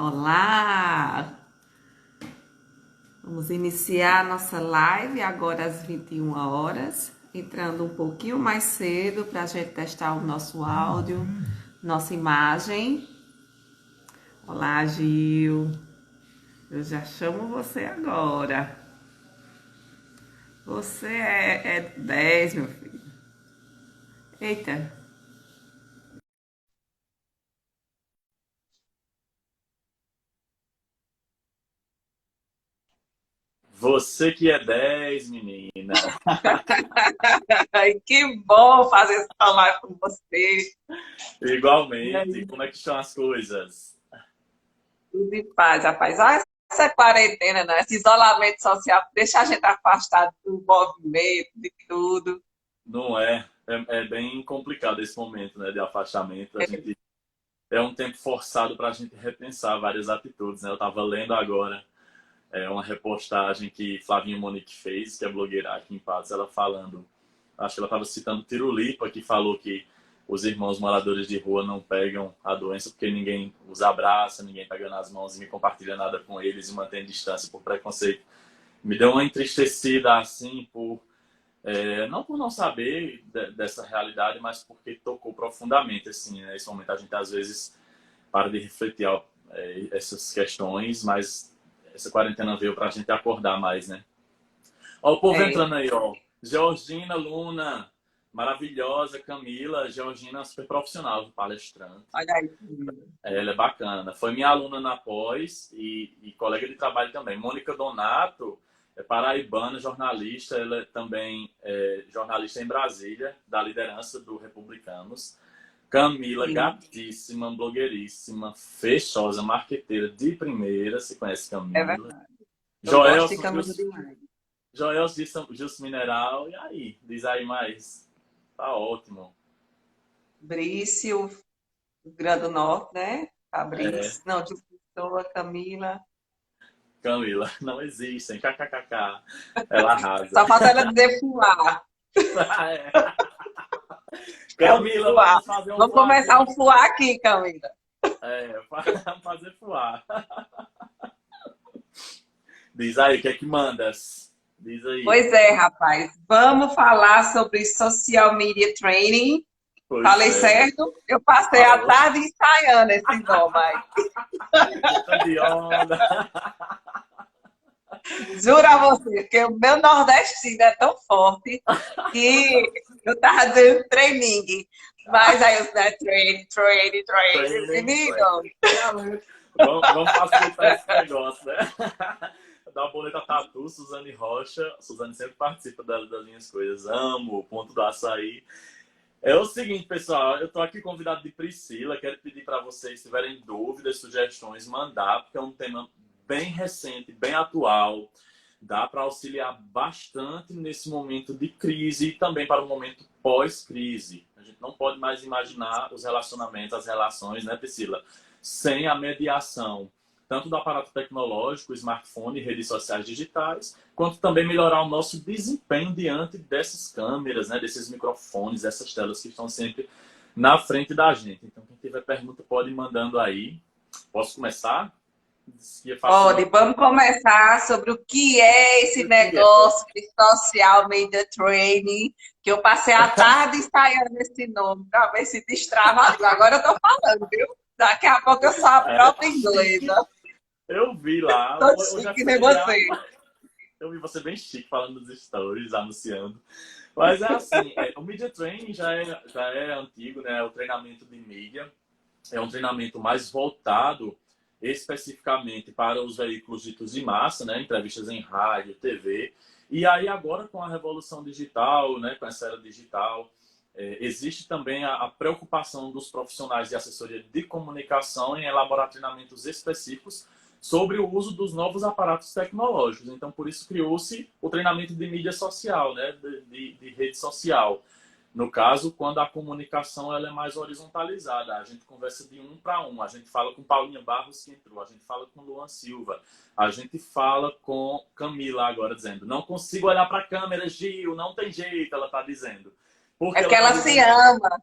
Olá! Vamos iniciar a nossa live agora às 21 horas, entrando um pouquinho mais cedo para a gente testar o nosso áudio, nossa imagem. Olá, Gil! Eu já chamo você agora. Você é 10, meu filho. Eita! Você que é 10, menina. Ai, que bom fazer essa live com você. E Igualmente. aí? Como é que estão as coisas? Tudo em paz, rapaz. Olha essa quarentena, né? Esse isolamento social deixa a gente afastado do movimento, de tudo. Não é? É bem complicado esse momento, né, de afastamento. A gente é um tempo forçado para a gente repensar várias atitudes, né? Eu estava lendo agora uma repostagem que Flavinha Monique fez, que é blogueira aqui em Patos, ela falando, acho que ela estava citando Tirulipa, que falou que os irmãos moradores de rua não pegam a doença porque ninguém os abraça, ninguém pega nas mãos e me compartilha nada com eles e mantém distância por preconceito. Me deu uma entristecida assim por não por não saber dessa realidade, mas porque tocou profundamente assim, né? Nesse momento a gente às vezes para de refletir essas questões, mas essa quarentena veio para a gente acordar mais, né? Ó, o povo É, entrando aí, ó. Georgina, Luna, maravilhosa, Camila, Georgina, super profissional, palestrante. olha aí. Ela é bacana. Foi minha aluna na pós e colega de trabalho também. Mônica Donato é paraibana, jornalista. Ela é também jornalista em Brasília, da liderança do Republicanos. Camila, Sim, gatíssima, blogueiríssima, fechosa, marqueteira de primeira. Você conhece é Camila? verdade. Eu gosto de Joelson, camisa demais. Joelson Justo Mineral. E aí? Diz aí mais. Tá ótimo. Brício, Rio Grande do Norte, né? É, Fabrício, não, de Pessoa, Camila. Camila, não existem. KKKK. Ela arrasa. Só falta ela dizer fuá. É. É o Camila, fuá. vamos fazer um Vamos fuazinho começar um aqui. fuá aqui, Camila. Vamos fazer fuar. Diz aí, o que é que mandas? Diz aí. Pois é, rapaz. Vamos falar sobre social media training. Pois Falei é. certo? Eu passei a Falou. tarde ensaiando esse nome aí. Puta de onda. Juro a você, que o meu nordestino é tão forte que eu tava dizendo training. Mas aí eu né, training. Training, Menino, training. Vamos facilitar esse negócio, né? Da Boleta Tatu, Suzane Rocha. Suzane sempre participa das minhas coisas. Amo o ponto do açaí. É o seguinte, pessoal, eu tô aqui convidado de Priscila. Quero pedir para vocês, se tiverem dúvidas, sugestões, mandar, porque é um tema bem recente, bem atual. Dá para auxiliar bastante nesse momento de crise e também para o momento pós-crise. A gente não pode mais imaginar os relacionamentos, as relações, né, Priscila, sem a mediação tanto do aparato tecnológico, smartphone, redes sociais digitais, quanto também melhorar o nosso desempenho diante dessas câmeras, né, desses microfones, dessas telas que estão sempre na frente da gente. Então, quem tiver pergunta pode ir mandando aí. Posso começar? Disse que ia pode, facilitar. vamos começar sobre o que é esse O que é? negócio de social media training, que eu passei a tarde ensaiando esse nome para ver se destrava a língua. Agora eu tô falando, viu? Daqui a pouco eu sou a É, própria tá chique. inglesa. Eu vi lá. Tô Hoje é chique nem feriado. você. Eu vi você bem chique falando dos stories, anunciando. Mas é assim, o Media Training já é antigo, né? O treinamento de mídia. É um treinamento mais voltado especificamente para os veículos ditos de massa, né? Entrevistas em rádio, TV. E aí agora com a revolução digital, né? Com essa era digital, existe também a preocupação dos profissionais de assessoria de comunicação em elaborar treinamentos específicos sobre o uso dos novos aparatos tecnológicos. Então, por isso criou-se o treinamento de mídia social, né? de rede social. No caso, quando a comunicação ela é mais horizontalizada, a gente conversa de um para um. A gente fala com Paulinha Barros que entrou, a gente fala com Luan Silva, a gente fala com Camila agora dizendo: não consigo olhar para a câmera, Gil, não tem jeito, ela está dizendo. É Porque ela porque está ela se dizendo, ama.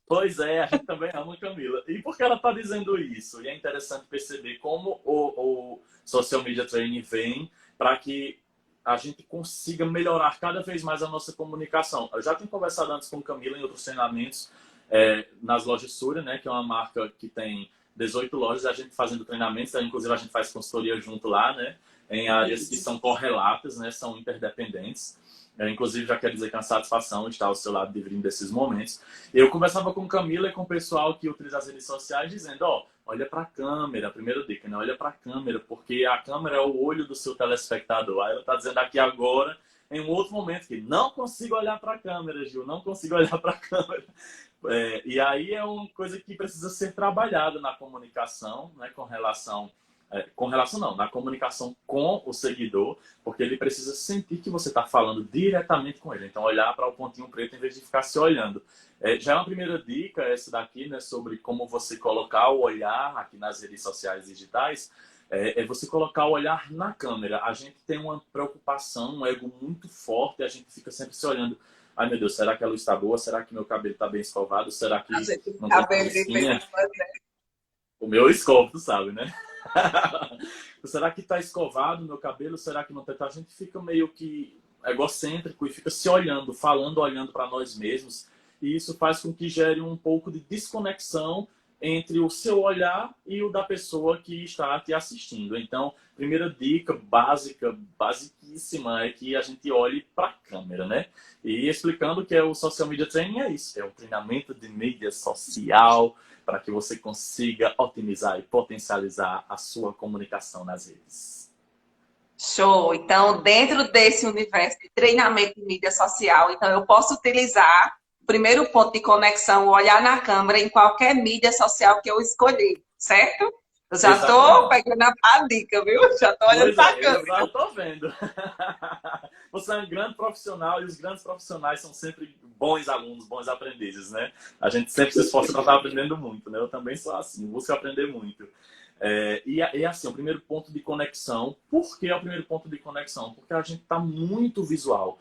Pois é, a gente também ama a Camila. E por que ela está dizendo isso? E é interessante perceber como o Social Media Training vem para que a gente consiga melhorar cada vez mais a nossa comunicação. Eu já tenho conversado antes com a Camila em outros treinamentos, nas lojas Súria, né, que é uma marca que tem 18 lojas, a gente fazendo treinamentos, inclusive a gente faz consultoria junto lá, né, em áreas que são correlatas, né, são interdependentes. Inclusive, já quero dizer que é uma satisfação estar ao seu lado dividindo desses momentos. Eu conversava com Camila e com o pessoal que utiliza as redes sociais, dizendo, olha para a câmera, a primeira dica, né? Olha para a câmera, porque a câmera é o olho do seu telespectador. Aí ela está dizendo aqui agora, em um outro momento, que não consigo olhar para a câmera, Gil, não consigo olhar para a câmera. E aí é uma coisa que precisa ser trabalhada na comunicação, né, com relação não, na comunicação com o seguidor, porque ele precisa sentir que você está falando diretamente com ele. Então, olhar para o pontinho preto em vez de ficar se olhando. Já é uma primeira dica, essa daqui, né, sobre como você colocar o olhar aqui nas redes sociais digitais, você colocar o olhar na câmera. A gente tem uma preocupação, um ego muito forte, a gente fica sempre se olhando. Ai, meu Deus, será que a luz está boa? Será que meu cabelo está bem escovado? Será que não tem risquinha? O meu escovo, tu sabe, né? Será que tá escovado o meu cabelo? Será que não tá? A gente fica meio que egocêntrico e fica se olhando, falando, olhando para nós mesmos. E isso faz com que gere um pouco de desconexão entre o seu olhar e o da pessoa que está te assistindo. Então, primeira dica básica, basiquíssima, é que a gente olhe para a câmera, né? E explicando que o Social Media Training é isso, é um treinamento de mídia social para que você consiga otimizar e potencializar a sua comunicação nas redes. Show! Então, dentro desse universo de treinamento de mídia social, então eu posso utilizar o primeiro ponto de conexão, olhar na câmera em qualquer mídia social que eu escolher, certo? Eu já estou pegando a dica, viu? Já estou olhando para a câmera. Eu já estou vendo. Você é um grande profissional e os grandes profissionais são sempre bons alunos, bons aprendizes, né? A gente sempre se esforça para estar aprendendo muito, né? Eu também sou assim, busco aprender muito. E assim, o primeiro ponto de conexão. Por que é o primeiro ponto de conexão? Porque a gente está muito visual.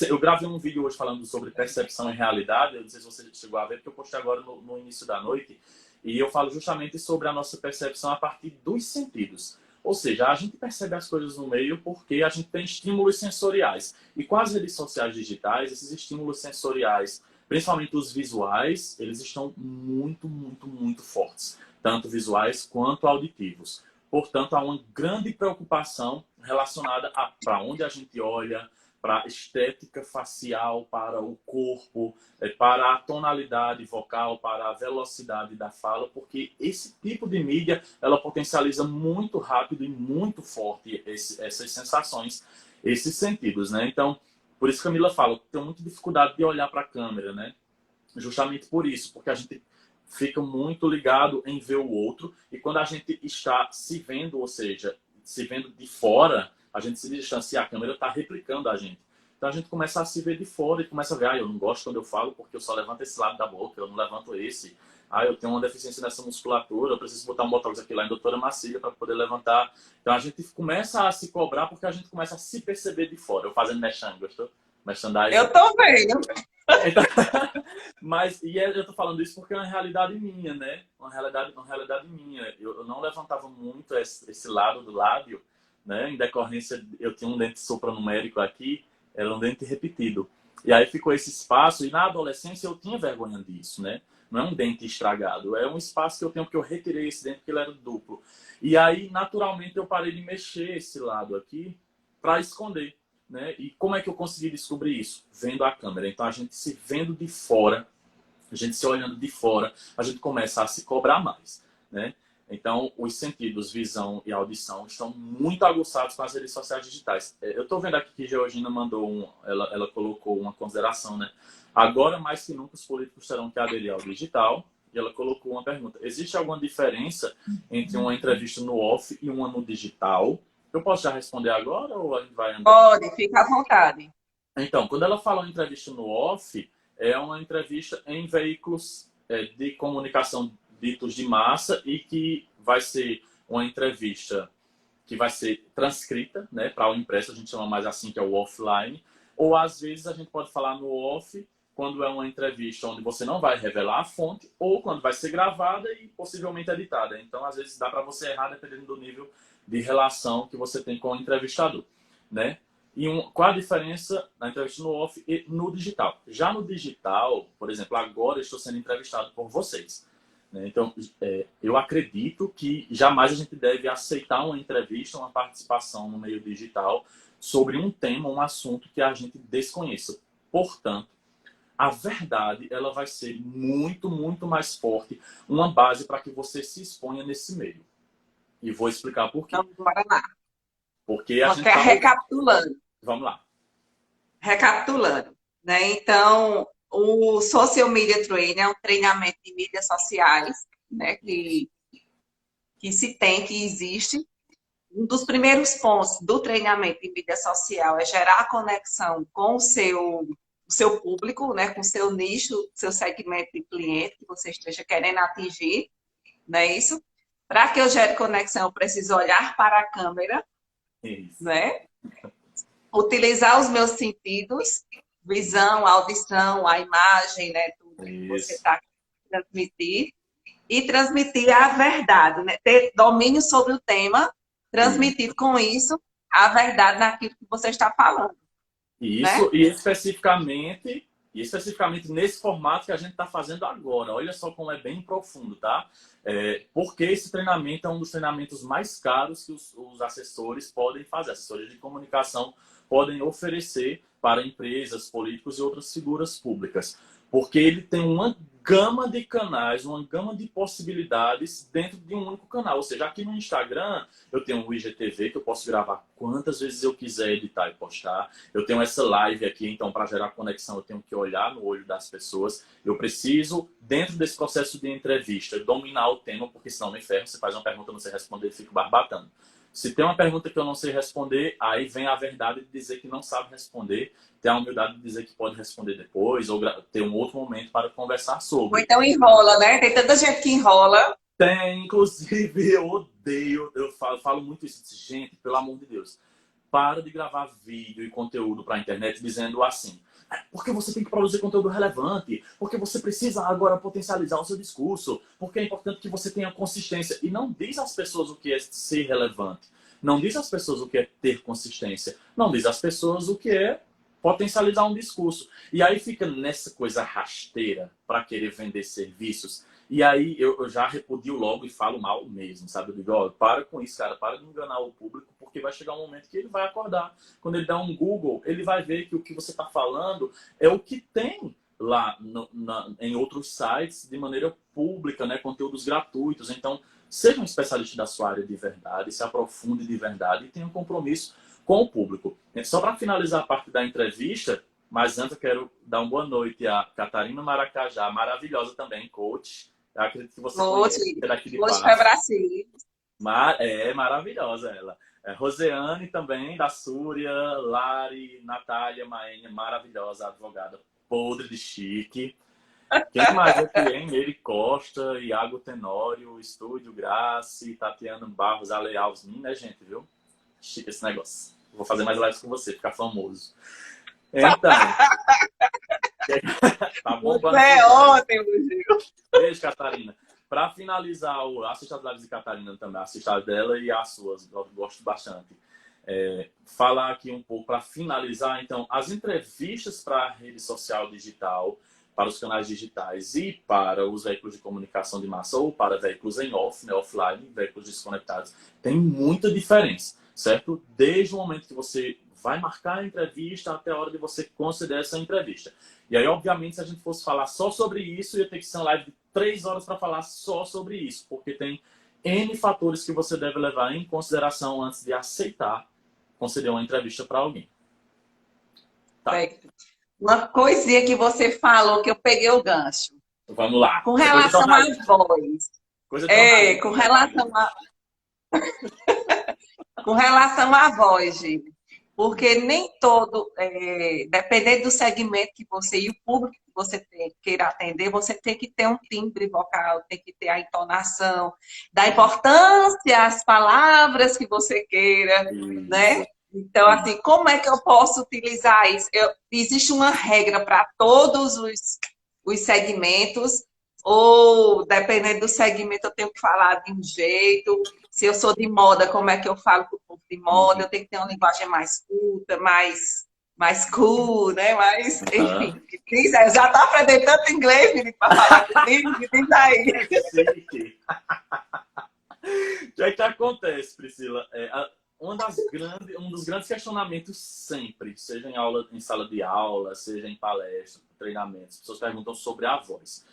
Eu gravei um vídeo hoje falando sobre percepção e realidade. Eu não sei se você chegou a ver, porque eu postei agora no início da noite. E eu falo justamente sobre a nossa percepção a partir dos sentidos. Ou seja, a gente percebe as coisas no meio porque a gente tem estímulos sensoriais. E com as redes sociais digitais, esses estímulos sensoriais, principalmente os visuais, eles estão muito, muito, muito fortes. Tanto visuais quanto auditivos. Portanto, há uma grande preocupação relacionada a para onde a gente olha, para a estética facial, para o corpo, para a tonalidade vocal, para a velocidade da fala, porque esse tipo de mídia, ela potencializa muito rápido e muito forte essas sensações, esses sentidos, né? Então, por isso que a Camila fala, tem muita dificuldade de olhar para a câmera, né? Justamente por isso, porque a gente fica muito ligado em ver o outro, e quando a gente está se vendo, ou seja, se vendo de fora, a gente se distancia, a câmera está replicando a gente. Então a gente começa a se ver de fora e começa a ver, eu não gosto quando eu falo porque eu só levanto esse lado da boca, eu não levanto esse. Eu tenho uma deficiência nessa musculatura, eu preciso botar um botox aqui lá em Doutora Marcília para poder levantar. Então a gente começa a se cobrar porque a gente começa a se perceber de fora. Eu fazendo mexendo, gostou? Merchandising. Eu tô vendo. Então, mas eu tô falando isso porque é uma realidade minha, né? Uma realidade minha. Eu não levantava muito esse lado do lábio, né? Em decorrência, eu tinha um dente supranumérico aqui, era um dente repetido. E aí ficou esse espaço, e na adolescência eu tinha vergonha disso, né? Não é um dente estragado, é um espaço que eu tenho porque eu retirei esse dente porque ele era duplo. E aí, naturalmente, eu parei de mexer esse lado aqui para esconder. Né? E como é que eu consegui descobrir isso? Vendo a câmera. Então, a gente se vendo de fora, a gente se olhando de fora, a gente começa a se cobrar mais. Né? Então, os sentidos, visão e audição estão muito aguçados com as redes sociais digitais. Eu estou vendo aqui que Georgina mandou ela colocou uma consideração, né? Agora, mais que nunca, os políticos terão que aderir ao digital. E ela colocou uma pergunta. Existe alguma diferença entre uma entrevista no off e uma no digital? Eu posso já responder agora ou a gente vai andar? Pode, fica à vontade. Então, quando ela fala uma entrevista no off, é uma entrevista em veículos de comunicação ditos de massa e que vai ser uma entrevista que vai ser transcrita, né, para o impresso, a gente chama mais assim, que é o offline, ou às vezes a gente pode falar no off quando é uma entrevista onde você não vai revelar a fonte, ou quando vai ser gravada e possivelmente editada. Então, às vezes, dá para você errar dependendo do nível de relação que você tem com o entrevistador, né? E qual a diferença na entrevista no off e no digital? Já no digital, por exemplo, agora eu estou sendo entrevistado por vocês, né? Então, eu acredito que jamais a gente deve aceitar uma entrevista, uma participação no meio digital sobre um tema, um assunto que a gente desconheça. Portanto, a verdade ela vai ser muito, muito mais forte, uma base para que você se exponha nesse meio. E vou explicar por quê. Então, bora lá. Porque a gente Recapitulando. Vamos lá. Recapitulando, né? Então, o Social Media Training é um treinamento de mídias sociais, né? Que se tem, que existe. Um dos primeiros pontos do treinamento de mídia social é gerar conexão com o seu público, né? Com o seu nicho, seu segmento de cliente que você esteja querendo atingir, não é isso? Para que eu gere conexão, eu preciso olhar para a câmera, Isso. né? Utilizar os meus sentidos, visão, audição, a imagem, né? Tudo que você está transmitir e transmitir a verdade, né? Ter domínio sobre o tema, transmitir com isso a verdade naquilo que você está falando. Isso, né? e especificamente nesse formato que a gente está fazendo agora. Olha só como é bem profundo, tá? Porque esse treinamento é um dos treinamentos mais caros que os assessores podem fazer, assessores de comunicação podem oferecer para empresas, políticos e outras figuras públicas. Porque ele tem uma gama de canais, uma gama de possibilidades dentro de um único canal. Ou seja, aqui no Instagram eu tenho um IGTV que eu posso gravar quantas vezes eu quiser, editar e postar. Eu tenho essa live aqui, então para gerar conexão eu tenho que olhar no olho das pessoas. Eu preciso, dentro desse processo de entrevista, dominar o tema, porque senão me ferro. Você faz uma pergunta, eu não sei responder, eu fico barbatando. Se tem uma pergunta que eu não sei responder, aí vem a verdade de dizer que não sabe responder, ter a humildade de dizer que pode responder depois, ou ter um outro momento para conversar sobre. Ou então enrola, né? Tem tanta gente que enrola. Tem, inclusive, eu odeio, eu falo muito isso, gente, pelo amor de Deus, para de gravar vídeo e conteúdo para a internet dizendo assim, porque você tem que produzir conteúdo relevante, porque você precisa agora potencializar o seu discurso, porque é importante que você tenha consistência. E não diz às pessoas o que é ser relevante, não diz às pessoas o que é ter consistência, não diz às pessoas o que é potencializar um discurso. E aí fica nessa coisa rasteira para querer vender serviços. E aí eu já repudio logo e falo mal mesmo, sabe? Eu digo, ó, para com isso, cara, para de enganar o público, porque vai chegar um momento que ele vai acordar. Quando ele dá um Google, ele vai ver que o que você está falando é o que tem lá em outros sites de maneira pública, né? Conteúdos gratuitos. Então, seja um especialista da sua área de verdade, se aprofunde de verdade e tenha um compromisso com o público. Só para finalizar a parte da entrevista, mas antes eu quero dar uma boa noite à Catarina Maracajá, maravilhosa também, coach. Eu acredito que você conhece, daqui de Hoje foi Brasil. É maravilhosa ela. Roseane também, da Súria, Lari, Natália, Maênia, maravilhosa, advogada, podre de chique. Quem mais aqui, hein? Eri Costa, Iago Tenório, Estúdio Grace, Tatiana Barros, Ale Alves, né, gente, viu? Chique esse negócio. Vou fazer mais lives com você, ficar famoso. Então. Tá bombando. É ótimo, Gil. Beijo, Catarina. Para finalizar, assista as lives de Catarina também, assista as dela e as suas, eu gosto bastante. Falar aqui um pouco para finalizar, então, as entrevistas para a rede social digital, para os canais digitais e para os veículos de comunicação de massa ou para veículos em off, né, offline, veículos desconectados, tem muita diferença, certo? Desde o momento que você vai marcar a entrevista até a hora de você conceder essa entrevista. E aí, obviamente, se a gente fosse falar só sobre isso, ia ter que ser uma live de 3 horas para falar só sobre isso, porque tem N fatores que você deve levar em consideração antes de aceitar conceder uma entrevista para alguém. Tá. Uma coisinha que você falou que eu peguei o gancho. Vamos lá. Com relação à voz. Com relação a... com relação à voz, gente. Porque nem todo, dependendo do segmento que você e o público que você queira atender, você tem que ter um timbre vocal, tem que ter a entonação, dar importância às palavras que você queira, né? Então, assim, como é que eu posso utilizar isso? Existe uma regra para todos os segmentos, ou dependendo do segmento, eu tenho que falar de um jeito. Se eu sou de moda, como é que eu falo para o povo de moda? Uhum. Eu tenho que ter uma linguagem mais culta, mais cool, né? Mais, Aham. enfim. Diz aí, eu já estou aprendendo tanto inglês, Felipe, para falar comigo, me diz aí. Que chique. O que é que acontece, Priscila? Um dos grandes questionamentos sempre, seja em aula, em sala de aula, seja em palestra, treinamentos, as pessoas perguntam sobre a voz.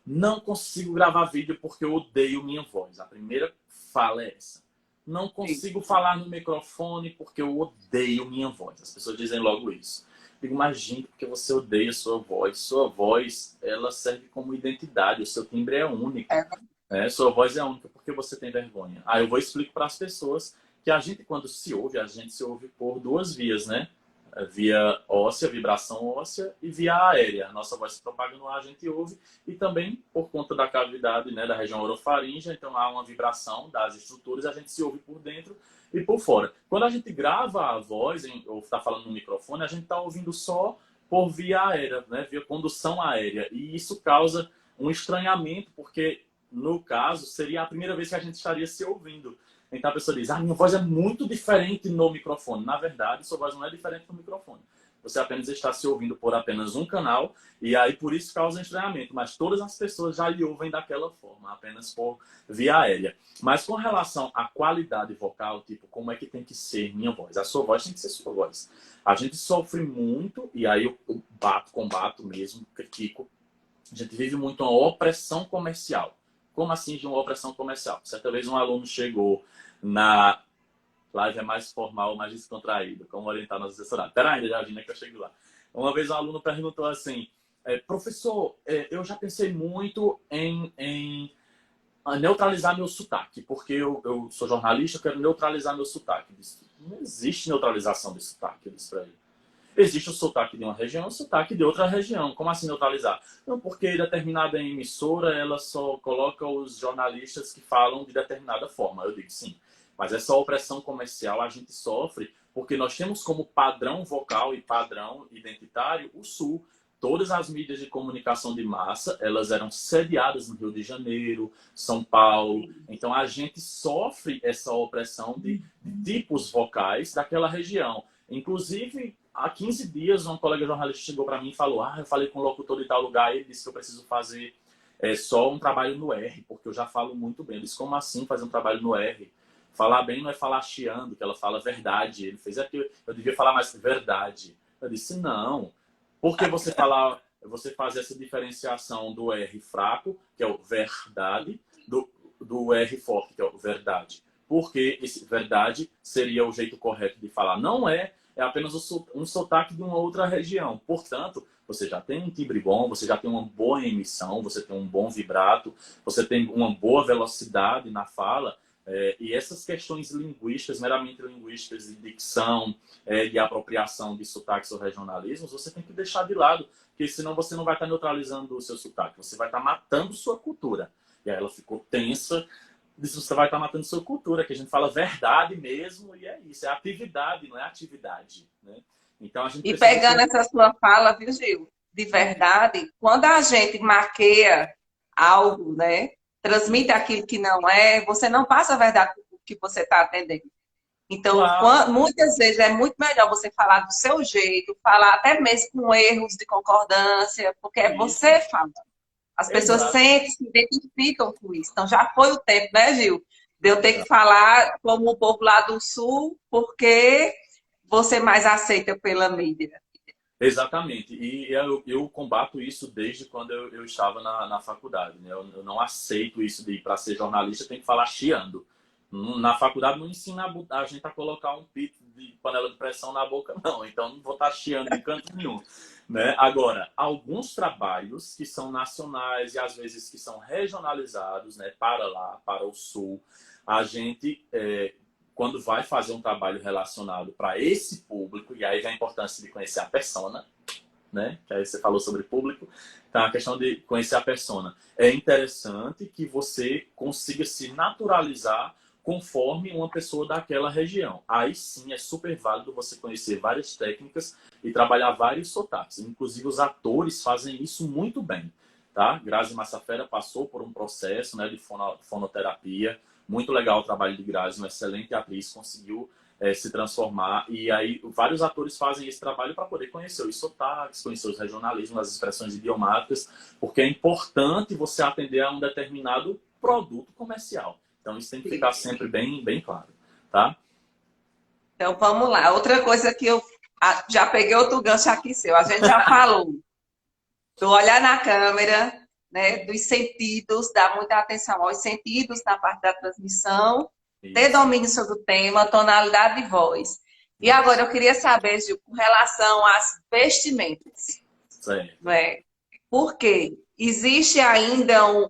Não consigo gravar vídeo porque eu odeio minha voz. A primeira fala é essa. Não consigo falar no microfone porque eu odeio minha voz. As pessoas dizem logo isso. Digo, mas gente, porque você odeia a sua voz. Sua voz, ela serve como identidade. O seu timbre é único. É, Sua voz é única porque você tem vergonha. Aí eu vou explicar para as pessoas que a gente, quando se ouve, a gente se ouve por duas vias, né? Via óssea, vibração óssea, e via aérea. A nossa voz se propaga no ar, a gente ouve, e também por conta da cavidade, né, da região orofaríngea, então há uma vibração das estruturas, a gente se ouve por dentro e por fora. Quando a gente grava a voz, ou está falando no microfone, a gente está ouvindo só por via aérea, né, via condução aérea, e isso causa um estranhamento, porque no caso seria a primeira vez que a gente estaria se ouvindo. Então a pessoa diz, minha voz é muito diferente no microfone. Na verdade, sua voz não é diferente no microfone. Você apenas está se ouvindo por apenas um canal e aí por isso causa estranhamento. Mas todas as pessoas já lhe ouvem daquela forma, apenas por via aérea. Mas com relação à qualidade vocal, tipo, como é que tem que ser minha voz? A sua voz tem que ser sua voz. A gente sofre muito, e aí eu combato mesmo, critico. A gente vive muito uma opressão comercial. Como assim de uma opressão comercial? Certa vez um aluno chegou na live é mais formal, mais descontraído, como orientar nosso assessorado. Pera ainda, Jardina, que eu chego lá. Uma vez um aluno perguntou assim, professor, eu já pensei muito em neutralizar meu sotaque, porque eu sou jornalista, eu quero neutralizar meu sotaque. Disse, não existe neutralização de sotaque, eu disse para ele. Existe o sotaque de uma região e o sotaque de outra região. Como assim neutralizar? Não, porque determinada emissora ela só coloca os jornalistas que falam de determinada forma. Eu digo sim, mas essa opressão comercial a gente sofre porque nós temos como padrão vocal e padrão identitário o Sul. Todas as mídias de comunicação de massa, elas eram sediadas no Rio de Janeiro, São Paulo. Então a gente sofre essa opressão de tipos vocais daquela região. Inclusive, há 15 dias, um colega jornalista chegou para mim e falou: eu falei com o locutor de tal lugar, e ele disse que eu preciso fazer só um trabalho no R, porque eu já falo muito bem. Eu disse: como assim fazer um trabalho no R? Falar bem não é falar chiando, que ela fala verdade. Ele fez aquilo, eu devia falar mais verdade. Eu disse: não, porque você fazer essa diferenciação do R fraco, que é o verdade, do R forte, que é o verdade. Porque esse verdade seria o jeito correto de falar. Não é apenas um sotaque de uma outra região. Portanto, você já tem um timbre bom, você já tem uma boa emissão, você tem um bom vibrato, você tem uma boa velocidade na fala. E essas questões linguísticas, meramente linguísticas, de dicção, de apropriação de sotaques ou regionalismos, você tem que deixar de lado, porque senão você não vai estar neutralizando o seu sotaque, você vai estar matando sua cultura. E aí ela ficou tensa, disse, você vai estar matando sua cultura, que a gente fala verdade mesmo, e é isso, é atividade, não é atividade, né? Então a gente E precisa pegando ser... essa sua fala, viu, Gil? De verdade, quando a gente maqueia algo, né? Transmite aquilo que não é, você não passa a verdade que você está atendendo. Então, Claro, muitas vezes é muito melhor você falar do seu jeito, falar até mesmo com erros de concordância, porque é isso, você falando. As pessoas exato, sentem, se identificam com isso. Então, já foi o tempo, né, Gil? De eu ter que já. falar como o povo lá do Sul, porque você mais aceita pela mídia. Exatamente. E eu combato isso desde quando eu estava na faculdade. Né? Eu não aceito isso de para ser jornalista tem que falar chiando. Na faculdade não ensina a gente a colocar um pito de panela de pressão na boca, não. Então não vou estar chiando em canto nenhum. Né? Agora, alguns trabalhos que são nacionais e às vezes que são regionalizados, né, para lá, para o sul, a gente quando vai fazer um trabalho relacionado para esse público, e aí vem a importância de conhecer a persona, né? Que aí você falou sobre público, então a questão de conhecer a persona. É interessante que você consiga se naturalizar conforme uma pessoa daquela região. Aí sim é super válido você conhecer várias técnicas e trabalhar vários sotaques. Inclusive os atores fazem isso muito bem, tá? Grazi Massafera passou por um processo, né, de fonoterapia. Muito legal o trabalho de Grazi, uma excelente atriz, conseguiu se transformar. E aí vários atores fazem esse trabalho para poder conhecer os sotaques, conhecer os regionalismos, as expressões idiomáticas, porque é importante você atender a um determinado produto comercial. Então isso tem que ficar sempre bem, bem claro, tá? Então vamos lá. Outra coisa que eu já peguei outro gancho aqui seu. A gente já falou do olhar na câmera, né, dos sentidos, dar muita atenção aos sentidos na parte da transmissão, ter Isso. domínio sobre o tema, tonalidade de voz. E agora eu queria saber, Gil, com relação às vestimentas, Certo. né? Por quê? Existe ainda um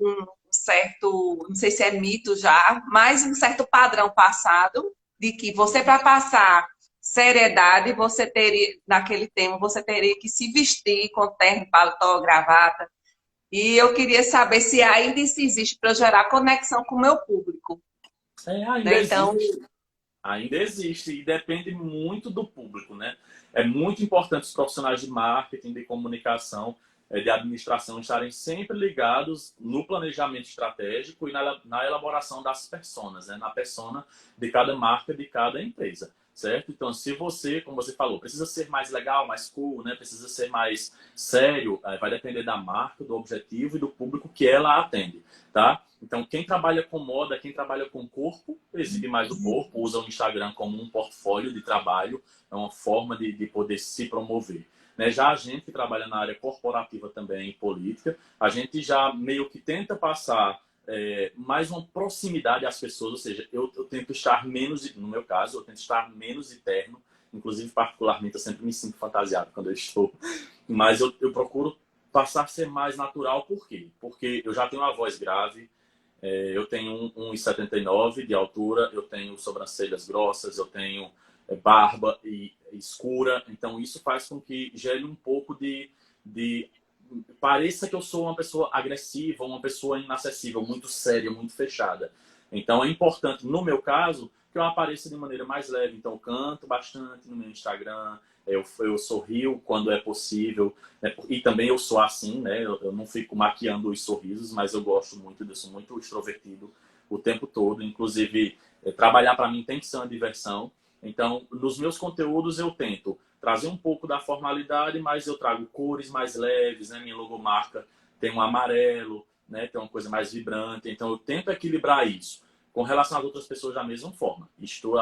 certo, não sei se é mito já, mas um certo padrão passado de que você, para passar seriedade, você teria, naquele tema, você teria que se vestir com terno, paletó, gravata. E eu queria saber se ainda isso existe para gerar conexão com o meu público. Ainda Né? Então, existe. Ainda existe e depende muito do público, né? É muito importante os profissionais de marketing, de comunicação, de administração estarem sempre ligados no planejamento estratégico e na elaboração das personas, né? Na persona de cada marca, de cada empresa, certo? Então, se você, como você falou, precisa ser mais legal, mais cool, né? Precisa ser mais sério, vai depender da marca, do objetivo e do público que ela atende, tá? Então, quem trabalha com moda, quem trabalha com corpo, exibe mais o corpo, usa o Instagram como um portfólio de trabalho, é uma forma de poder se promover. Né? Já a gente que trabalha na área corporativa também, política, a gente já meio que tenta passar mais uma proximidade às pessoas, ou seja, eu tento estar menos, no meu caso, eu tento estar menos interno, inclusive particularmente eu sempre me sinto fantasiado quando eu estou, mas eu procuro passar a ser mais natural, por quê? Porque eu já tenho uma voz grave, eu tenho 1,79 de altura, eu tenho sobrancelhas grossas, eu tenho barba escura. Então, isso faz com que gere um pouco pareça que eu sou uma pessoa agressiva, uma pessoa inacessível, muito séria, muito fechada. Então, é importante, no meu caso, que eu apareça de maneira mais leve. Então, eu canto bastante no meu Instagram, eu sorrio quando é possível, né? E também eu sou assim, né? Eu não fico maquiando os sorrisos, mas eu gosto muito disso, muito extrovertido o tempo todo. Inclusive, trabalhar para mim tem que ser uma diversão. Então, nos meus conteúdos eu tento trazer um pouco da formalidade, mas eu trago cores mais leves, né? Minha logomarca tem um amarelo, né? Tem uma coisa mais vibrante. Então, eu tento equilibrar isso. Com relação às outras pessoas da mesma forma.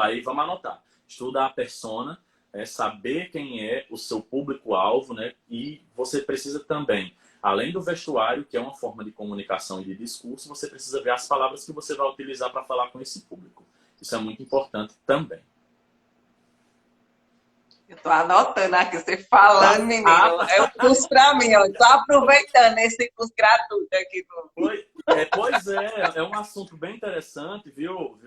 Aí vamos anotar. Estuda a persona, saber quem é o seu público-alvo, né? E você precisa também, além do vestuário, que é uma forma de comunicação e de discurso, você precisa ver as palavras que você vai utilizar para falar com esse público. Isso é muito importante também. eu estou anotando aqui, você falando, menino. É um curso para mim, ó. Estou aproveitando esse curso gratuito aqui. Pois é um assunto bem interessante, viu,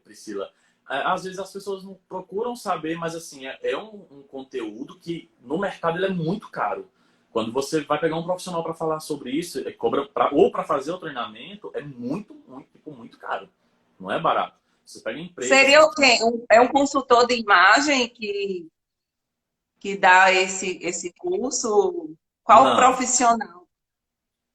Priscila? Às vezes as pessoas não procuram saber, mas assim, é um conteúdo que no mercado ele é muito caro. Quando você vai pegar um profissional para falar sobre isso, cobra ou para fazer o treinamento, é muito caro. Não é barato. Você pega empresa. Seria o quê? É um consultor de imagem que dá esse curso? Qual o Não. profissional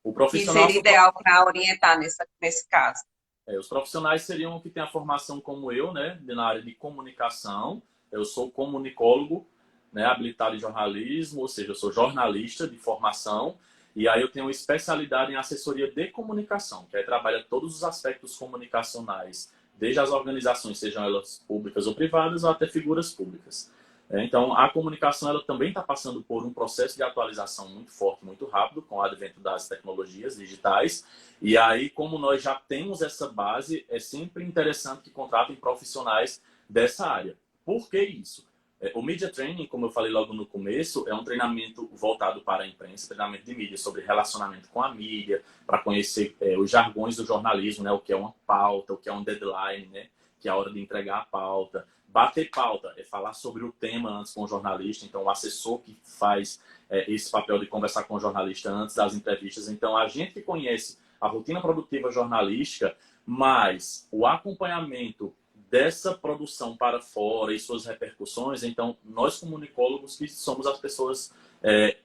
O que profissional seria ideal para orientar nesse caso? Os profissionais seriam que têm a formação como eu, né, na área de comunicação. Eu sou comunicólogo, né, habilitado em jornalismo, ou seja, eu sou jornalista de formação. E aí eu tenho especialidade em assessoria de comunicação, que aí trabalha todos os aspectos comunicacionais, desde as organizações, sejam elas públicas ou privadas, ou até figuras públicas. Então, a comunicação ela também está passando por um processo de atualização muito forte, muito rápido, com o advento das tecnologias digitais. E aí, como nós já temos essa base, é sempre interessante que contratem profissionais dessa área. Por que isso? O Media Training, como eu falei logo no começo, é um treinamento voltado para a imprensa, treinamento de mídia, sobre relacionamento com a mídia, para conhecer os jargões do jornalismo, né? O que é uma pauta, o que é um deadline, né? Que é a hora de entregar a pauta. Bater pauta é falar sobre o tema antes com o jornalista, então o assessor que faz esse papel de conversar com o jornalista antes das entrevistas. Então a gente que conhece a rotina produtiva jornalística Mas o acompanhamento dessa produção para fora e suas repercussões, então, nós comunicólogos que somos as pessoas,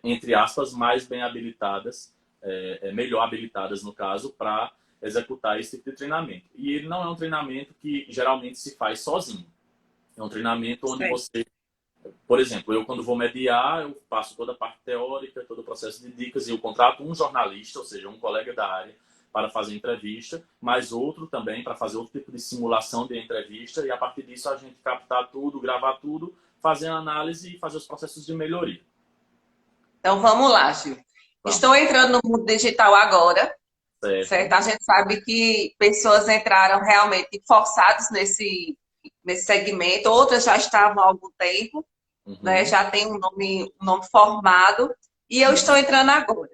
entre aspas, mais bem habilitadas, melhor habilitadas, no caso, para executar esse tipo de treinamento. E ele não é um treinamento que geralmente se faz sozinho. É um treinamento onde você, por exemplo, eu quando vou mediar, eu passo toda a parte teórica, todo o processo de dicas e eu contrato um jornalista, ou seja, um colega da área, para fazer entrevista, mais outro também para fazer outro tipo de simulação de entrevista e a partir disso a gente captar tudo, gravar tudo, fazer a análise e fazer os processos de melhoria. Então vamos lá, Gil. Vamos. Estou entrando no mundo digital agora, Certo? A gente sabe que pessoas entraram realmente forçadas nesse segmento, outras já estavam há algum tempo, né? Uhum. Já tem um nome formado, e eu estou entrando agora.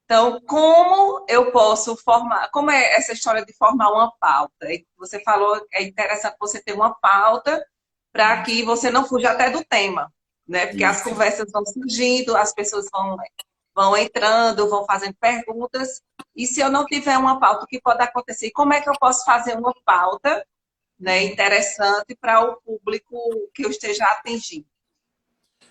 Então, como eu posso formar? Como é essa história de formar uma pauta? Você falou, é interessante você ter uma pauta para que você não fuja até do tema, né? Porque as Isso. conversas vão surgindo, as pessoas vão entrando, vão fazendo perguntas. E se eu não tiver uma pauta, o que pode acontecer? Como é que eu posso fazer uma pauta, né, interessante para o público que eu esteja atingindo?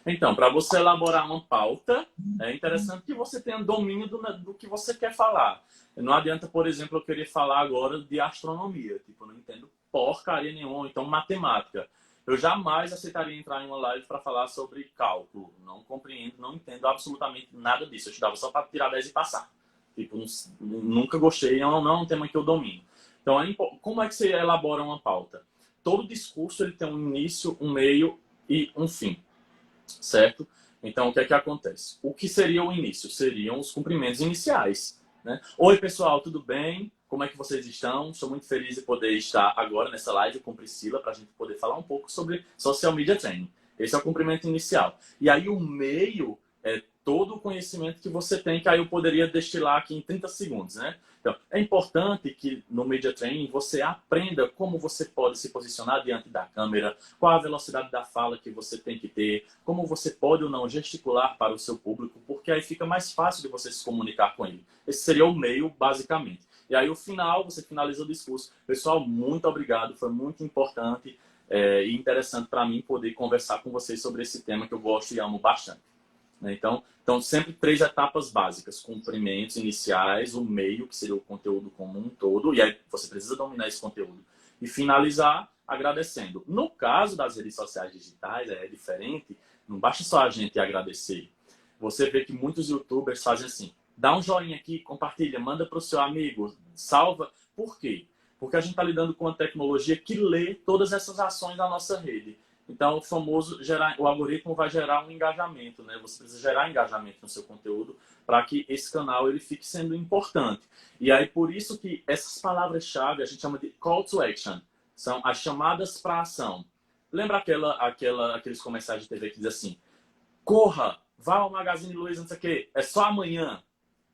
Então, para você elaborar uma pauta, é interessante que você tenha domínio do que você quer falar. Não adianta, por exemplo, eu querer falar agora de astronomia. Tipo, eu não entendo porcaria nenhuma. Então, matemática. Eu jamais aceitaria entrar em uma live para falar sobre cálculo. Não compreendo, não entendo absolutamente nada disso. Eu estudava só para tirar 10 e passar. Tipo, nunca gostei, não é um tema que eu domino. Então, como é que você elabora uma pauta? Todo discurso ele tem um início, um meio e um fim. Certo? Então, o que é que acontece? O que seria o início? Seriam os cumprimentos iniciais, né? Oi, pessoal, tudo bem? Como é que vocês estão? Estou muito feliz de poder estar agora nessa live com Priscila para a gente poder falar um pouco sobre Social Media Training. Esse é o cumprimento inicial. E aí o meio é todo o conhecimento que você tem, que aí eu poderia destilar aqui em 30 segundos, né? Então, é importante que no Media Training você aprenda como você pode se posicionar diante da câmera, qual a velocidade da fala que você tem que ter, como você pode ou não gesticular para o seu público, porque aí fica mais fácil de você se comunicar com ele. Esse seria o meio, basicamente. E aí, o final, você finaliza o discurso. Pessoal, muito obrigado, foi muito importante e interessante para mim poder conversar com vocês sobre esse tema que eu gosto e amo bastante. Então, sempre 3 etapas básicas: cumprimentos iniciais, o meio, que seria o conteúdo como um todo, e aí você precisa dominar esse conteúdo, e finalizar agradecendo. No caso das redes sociais digitais, é diferente, não basta só a gente agradecer. Você vê que muitos youtubers fazem assim: dá um joinha aqui, compartilha, manda para o seu amigo, salva. Por quê? Porque a gente está lidando com uma tecnologia que lê todas essas ações da nossa rede. Então, o famoso o algoritmo vai gerar um engajamento, né? Você precisa gerar engajamento no seu conteúdo para que esse canal ele fique sendo importante. E aí, por isso que essas palavras-chave a gente chama de call to action. São as chamadas para ação. Lembra aqueles comerciais de TV que diz assim: corra, vá ao Magazine Luiza, não sei o quê, é só amanhã.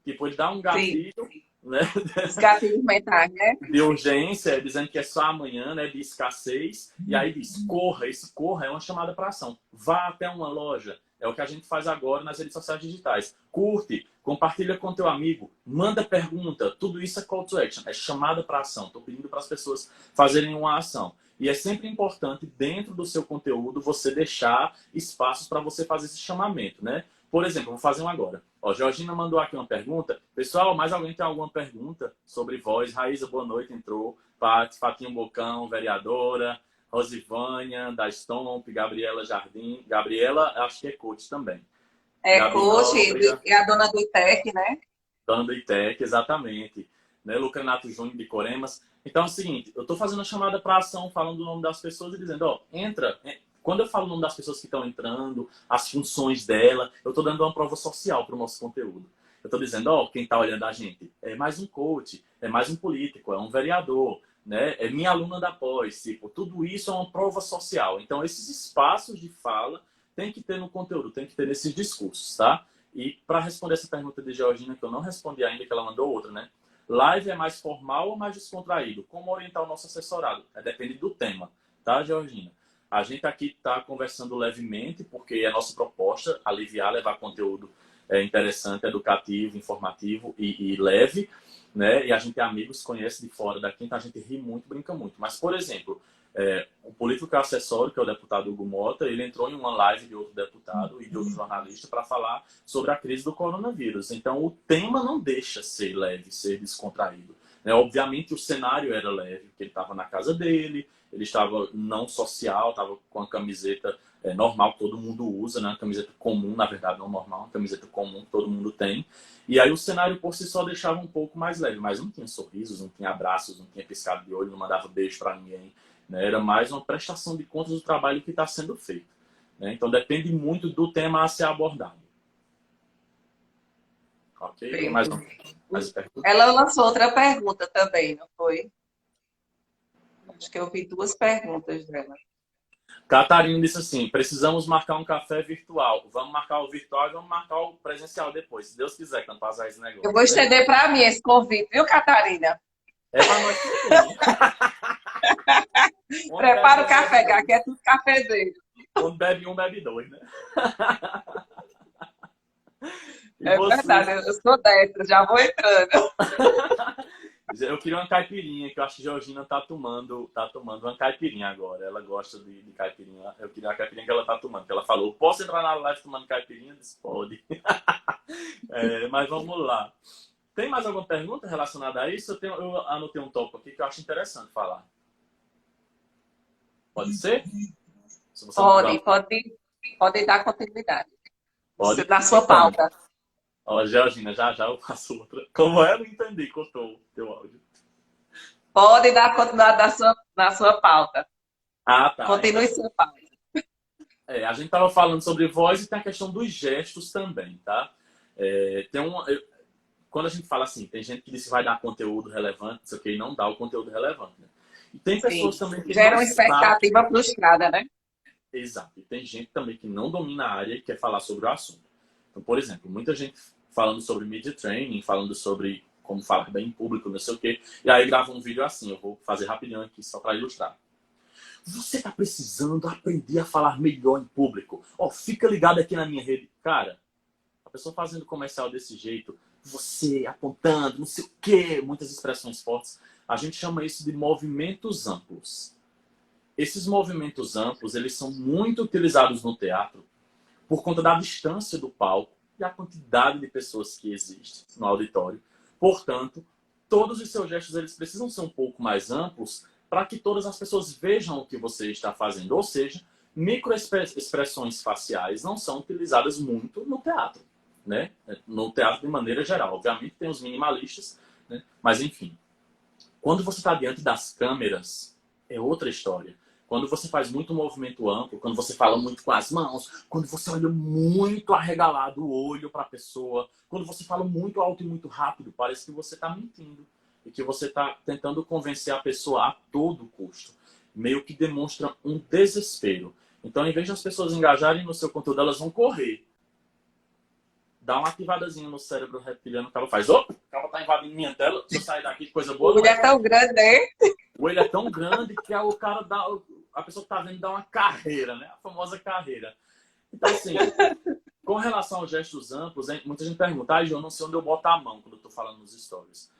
Tipo, ele dá um Sim, gatilho, né? os gatilhos mentais, né? De urgência, dizendo que é só amanhã, né, de escassez, e aí diz, corra. Esse corra é uma chamada para ação. Vá até uma loja. É o que a gente faz agora nas redes sociais digitais. Curte, compartilha com teu amigo, manda pergunta. Tudo isso é call to action, é chamada para ação. Estou pedindo para as pessoas fazerem uma ação. E é sempre importante, dentro do seu conteúdo, você deixar espaços para você fazer esse chamamento, né? Por exemplo, vou fazer um agora. Ó, Georgina mandou aqui uma pergunta. Pessoal, mais alguém tem alguma pergunta sobre voz? Raíza, boa noite, entrou. Paty, Fatinho Bocão, vereadora. Rosivânia, da Stomp, Gabriela Jardim. Gabriela, acho que é coach também. É Gabi coach, Nóbrega, é a dona do ITEC, né? dona do ITEC, exatamente. Né? Lucrenato Júnior de Coremas. Então é o seguinte, eu estou fazendo a chamada para ação, falando o nome das pessoas e dizendo, ó, entra. Quando eu falo o nome das pessoas que estão entrando, as funções dela, eu estou dando uma prova social para o nosso conteúdo. Eu estou dizendo, ó, quem está olhando a gente é mais um coach, é mais um político, é um vereador, né? É minha aluna da pós. Tipo, tudo isso é uma prova social. Então, esses espaços de fala tem que ter no conteúdo, tem que ter nesses discursos, tá? E para responder essa pergunta de Georgina, que eu não respondi ainda, que ela mandou outra, né? Live é mais formal ou mais descontraído? Como orientar o nosso assessorado? Depende do tema, tá, Georgina? A gente aqui está conversando levemente, porque é a nossa proposta aliviar, levar conteúdo interessante, educativo, informativo e leve. né? E a gente tem amigos, conhece de fora daqui, então a gente ri muito, brinca muito. Mas, por exemplo, o político que é acessório, que é o deputado Hugo Mota, ele entrou em uma live de outro deputado e de outro jornalista para falar sobre a crise do coronavírus. Então, o tema não deixa ser leve, ser descontraído, né? Obviamente, o cenário era leve, porque ele estava na casa dele, ele estava não social, estava com a camiseta normal que todo mundo usa, né? Uma camiseta comum, na verdade, não normal, uma camiseta comum que todo mundo tem. E aí o cenário por si só deixava um pouco mais leve, mas não tinha sorrisos, não tinha abraços, não tinha piscado de olho, não mandava beijo para ninguém, né? Era mais uma prestação de contas do trabalho que está sendo feito, né? Então depende muito do tema a ser abordado. Ok? Tem mais perguntas? Ela lançou outra pergunta também, não foi? Acho que eu vi duas perguntas dela. Catarina disse assim: precisamos marcar um café virtual. Vamos marcar o virtual e vamos marcar o presencial depois, se Deus quiser, quando passar esse Eu vou negócio. estender para mim esse convite, viu, Catarina? É para nós também. Prepara o café, que aqui é tudo cafezeiro. Quando bebe um, bebe dois, né? É verdade, eu sou dessas, já vou entrando. Eu queria uma caipirinha, que eu acho que a Georgina tá tomando uma caipirinha agora. Ela gosta de caipirinha. Eu queria a caipirinha que ela tá tomando. Que ela falou: posso entrar na live tomando caipirinha? Eu disse: pode. Mas vamos lá. Tem mais alguma pergunta relacionada a isso? Eu anotei um tópico aqui que eu acho interessante falar. Pode ser? Se você Pode dar continuidade. Pode. Na sua pauta. Ó, Georgina, já eu faço outra. Como é? Não entendi, cortou o teu áudio. Pode dar continuidade na sua pauta. Ah, tá. Continue sua pauta. A gente estava falando sobre voz e tem a questão dos gestos também, tá? Quando a gente fala assim, tem gente que diz que vai dar conteúdo relevante, não sei o que, e não dá o conteúdo relevante, né? E tem pessoas também que gera não uma expectativa frustrada, né? Exato. E tem gente também que não domina a área e quer falar sobre o assunto. Então, por exemplo, muita gente falando sobre media training, falando sobre como falar bem em público, não sei o quê, e aí grava um vídeo assim, eu vou fazer rapidinho aqui só para ilustrar. Você está precisando aprender a falar melhor em público? Fica ligado aqui na minha rede. Cara, a pessoa fazendo comercial desse jeito, você apontando, não sei o quê, muitas expressões fortes, a gente chama isso de movimentos amplos. Esses movimentos amplos, eles são muito utilizados no teatro por conta da distância do palco e a quantidade de pessoas que existe no auditório. Portanto, todos os seus gestos eles precisam ser um pouco mais amplos para que todas as pessoas vejam o que você está fazendo. Ou seja, microexpressões faciais não são utilizadas muito no teatro, né? No teatro de maneira geral. Obviamente tem os minimalistas, né? Mas enfim. Quando você está diante das câmeras, é outra história. Quando você faz muito movimento amplo, quando você fala muito com as mãos, quando você olha muito arregalado o olho para a pessoa, quando você fala muito alto e muito rápido, parece que você está mentindo. E que você está tentando convencer a pessoa a todo custo. Meio que demonstra um desespero. Então, em vez de as pessoas engajarem no seu conteúdo, elas vão correr. Dá uma ativadazinha no cérebro reptiliano que ela faz. O cara tá invadindo minha tela, deixa eu sair daqui, coisa boa. O olho é tão grande, né? O olho é tão grande que o cara dá... A pessoa que tá vendo dá uma carreira, né? A famosa carreira. Então, assim, com relação aos gestos amplos, muita gente pergunta, eu não sei onde eu boto a mão quando eu tô falando nos stories.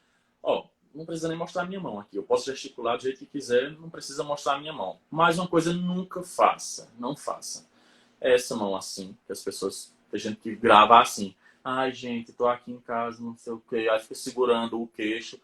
Não precisa nem mostrar a minha mão aqui. Eu posso gesticular do jeito que quiser, não precisa mostrar a minha mão. Mas uma coisa, nunca faça. Não faça. Essa mão assim, que as pessoas... Tem gente que grava assim. Ai, gente, tô aqui em casa, não sei o quê. Aí fica segurando o queixo.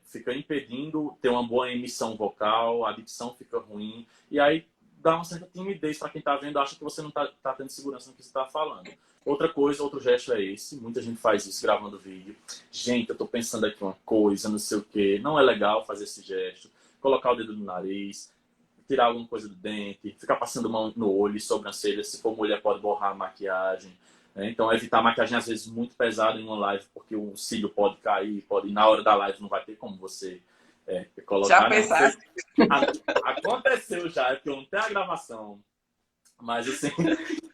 Fica impedindo ter uma boa emissão vocal. A dicção fica ruim. E aí dá uma certa timidez para quem tá vendo. Acha que você não tá tendo segurança no que você tá falando. Outra coisa, outro gesto é esse. Muita gente faz isso gravando vídeo. Gente, eu tô pensando aqui uma coisa, não sei o quê. Não é legal fazer esse gesto. Colocar o dedo no nariz. Tirar alguma coisa do dente, ficar passando mão no olho e sobrancelha, se for mulher pode borrar a maquiagem, né? Então evitar a maquiagem às vezes muito pesada em uma live, porque o cílio pode cair, e na hora da live não vai ter como você colocar. Já pensaste? Aconteceu já, é porque eu não tenho a gravação, mas assim,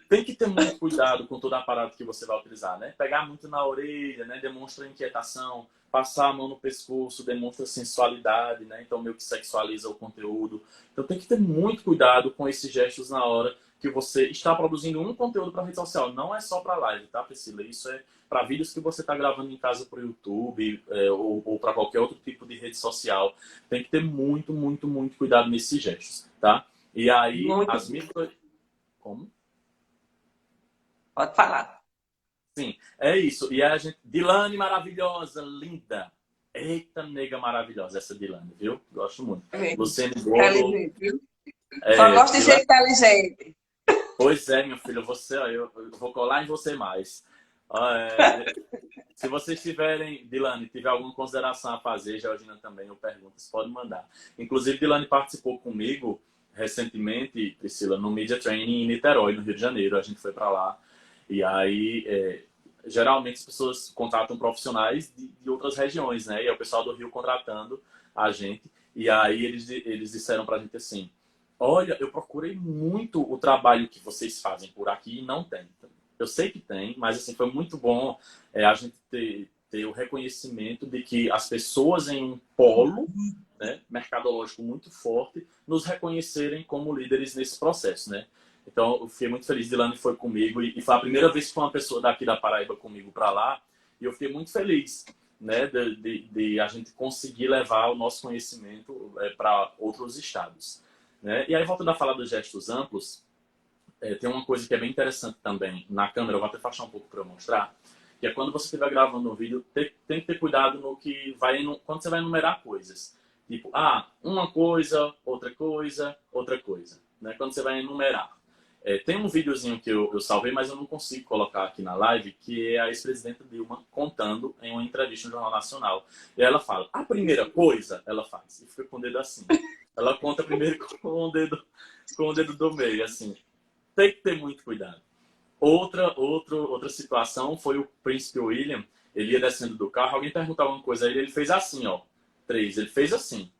tem que ter muito cuidado com todo o aparato que você vai utilizar, né? Pegar muito na orelha, né? Demonstra inquietação. Passar a mão no pescoço demonstra sensualidade, né? Então meio que sexualiza o conteúdo. Então tem que ter muito cuidado com esses gestos na hora que você está produzindo um conteúdo para rede social. Não é só para live, tá, Priscila? Isso é para vídeos que você está gravando em casa para o YouTube ou para qualquer outro tipo de rede social. Tem que ter muito, muito, muito cuidado nesses gestos, tá? E aí, Muito. as micro... Como? Pode falar. Sim, é isso. E a gente... Dilane maravilhosa, linda. Eita, nega maravilhosa essa Dilane, viu? Gosto muito. É mesmo. Luciane Bolo. Inteligente, viu? Só gosto de Dilane... gente inteligente. Pois é, meu filho, você, ó, eu vou colar em você mais. Ó, se vocês tiverem, Dilane, tiver alguma consideração a fazer, Georgina também, eu pergunto, vocês podem mandar. Inclusive, Dilane participou comigo recentemente, Priscila, no Media Training em Niterói, no Rio de Janeiro. A gente foi para lá. E aí, geralmente, as pessoas contratam profissionais de outras regiões, né? E é o pessoal do Rio contratando a gente. E aí, eles disseram pra gente assim: olha, eu procurei muito o trabalho que vocês fazem por aqui e não tem. Eu sei que tem, mas assim, foi muito bom a gente ter o reconhecimento de que as pessoas em um polo, né, mercadológico muito forte nos reconhecerem como líderes nesse processo, né? Então, eu fiquei muito feliz. Dilane foi comigo e foi a primeira vez que foi uma pessoa daqui da Paraíba comigo para lá. E eu fiquei muito feliz, né, de a gente conseguir levar o nosso conhecimento para outros estados, né? E aí, voltando a falar dos gestos amplos, tem uma coisa que é bem interessante também na câmera. Eu vou até afastar um pouco para eu mostrar, que é quando você estiver gravando um vídeo, tem que ter cuidado no que quando você vai enumerar coisas. Tipo, uma coisa, outra coisa, né? Quando você vai enumerar. Tem um videozinho que eu salvei, mas eu não consigo colocar aqui na live, que é a ex-presidenta Dilma contando em uma entrevista no Jornal Nacional. E ela fala, a primeira coisa, ela faz, e fica com o dedo assim. Ela conta primeiro com o dedo do meio, assim. Tem que ter muito cuidado. Outra situação foi o príncipe William. Ele ia descendo do carro, alguém perguntava alguma coisa a ele, ele fez assim, ó. 3. Ele fez assim.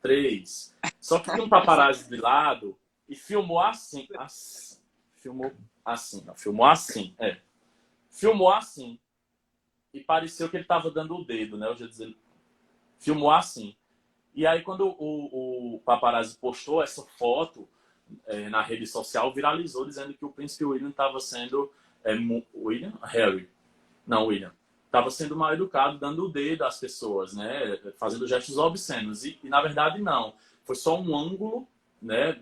3. Só que tinha um paparazzi de lado e filmou assim. Filmou assim, ó. Filmou assim, Filmou assim. E pareceu que ele estava dando o dedo, né? Eu já dizer, filmou assim. E aí, quando o paparazzi postou essa foto na rede social, viralizou dizendo que o príncipe William estava sendo... William? Harry. Não, William. Estava sendo mal educado, dando o dedo às pessoas, né? Fazendo gestos obscenos. E, na verdade, não. Foi só um ângulo, né,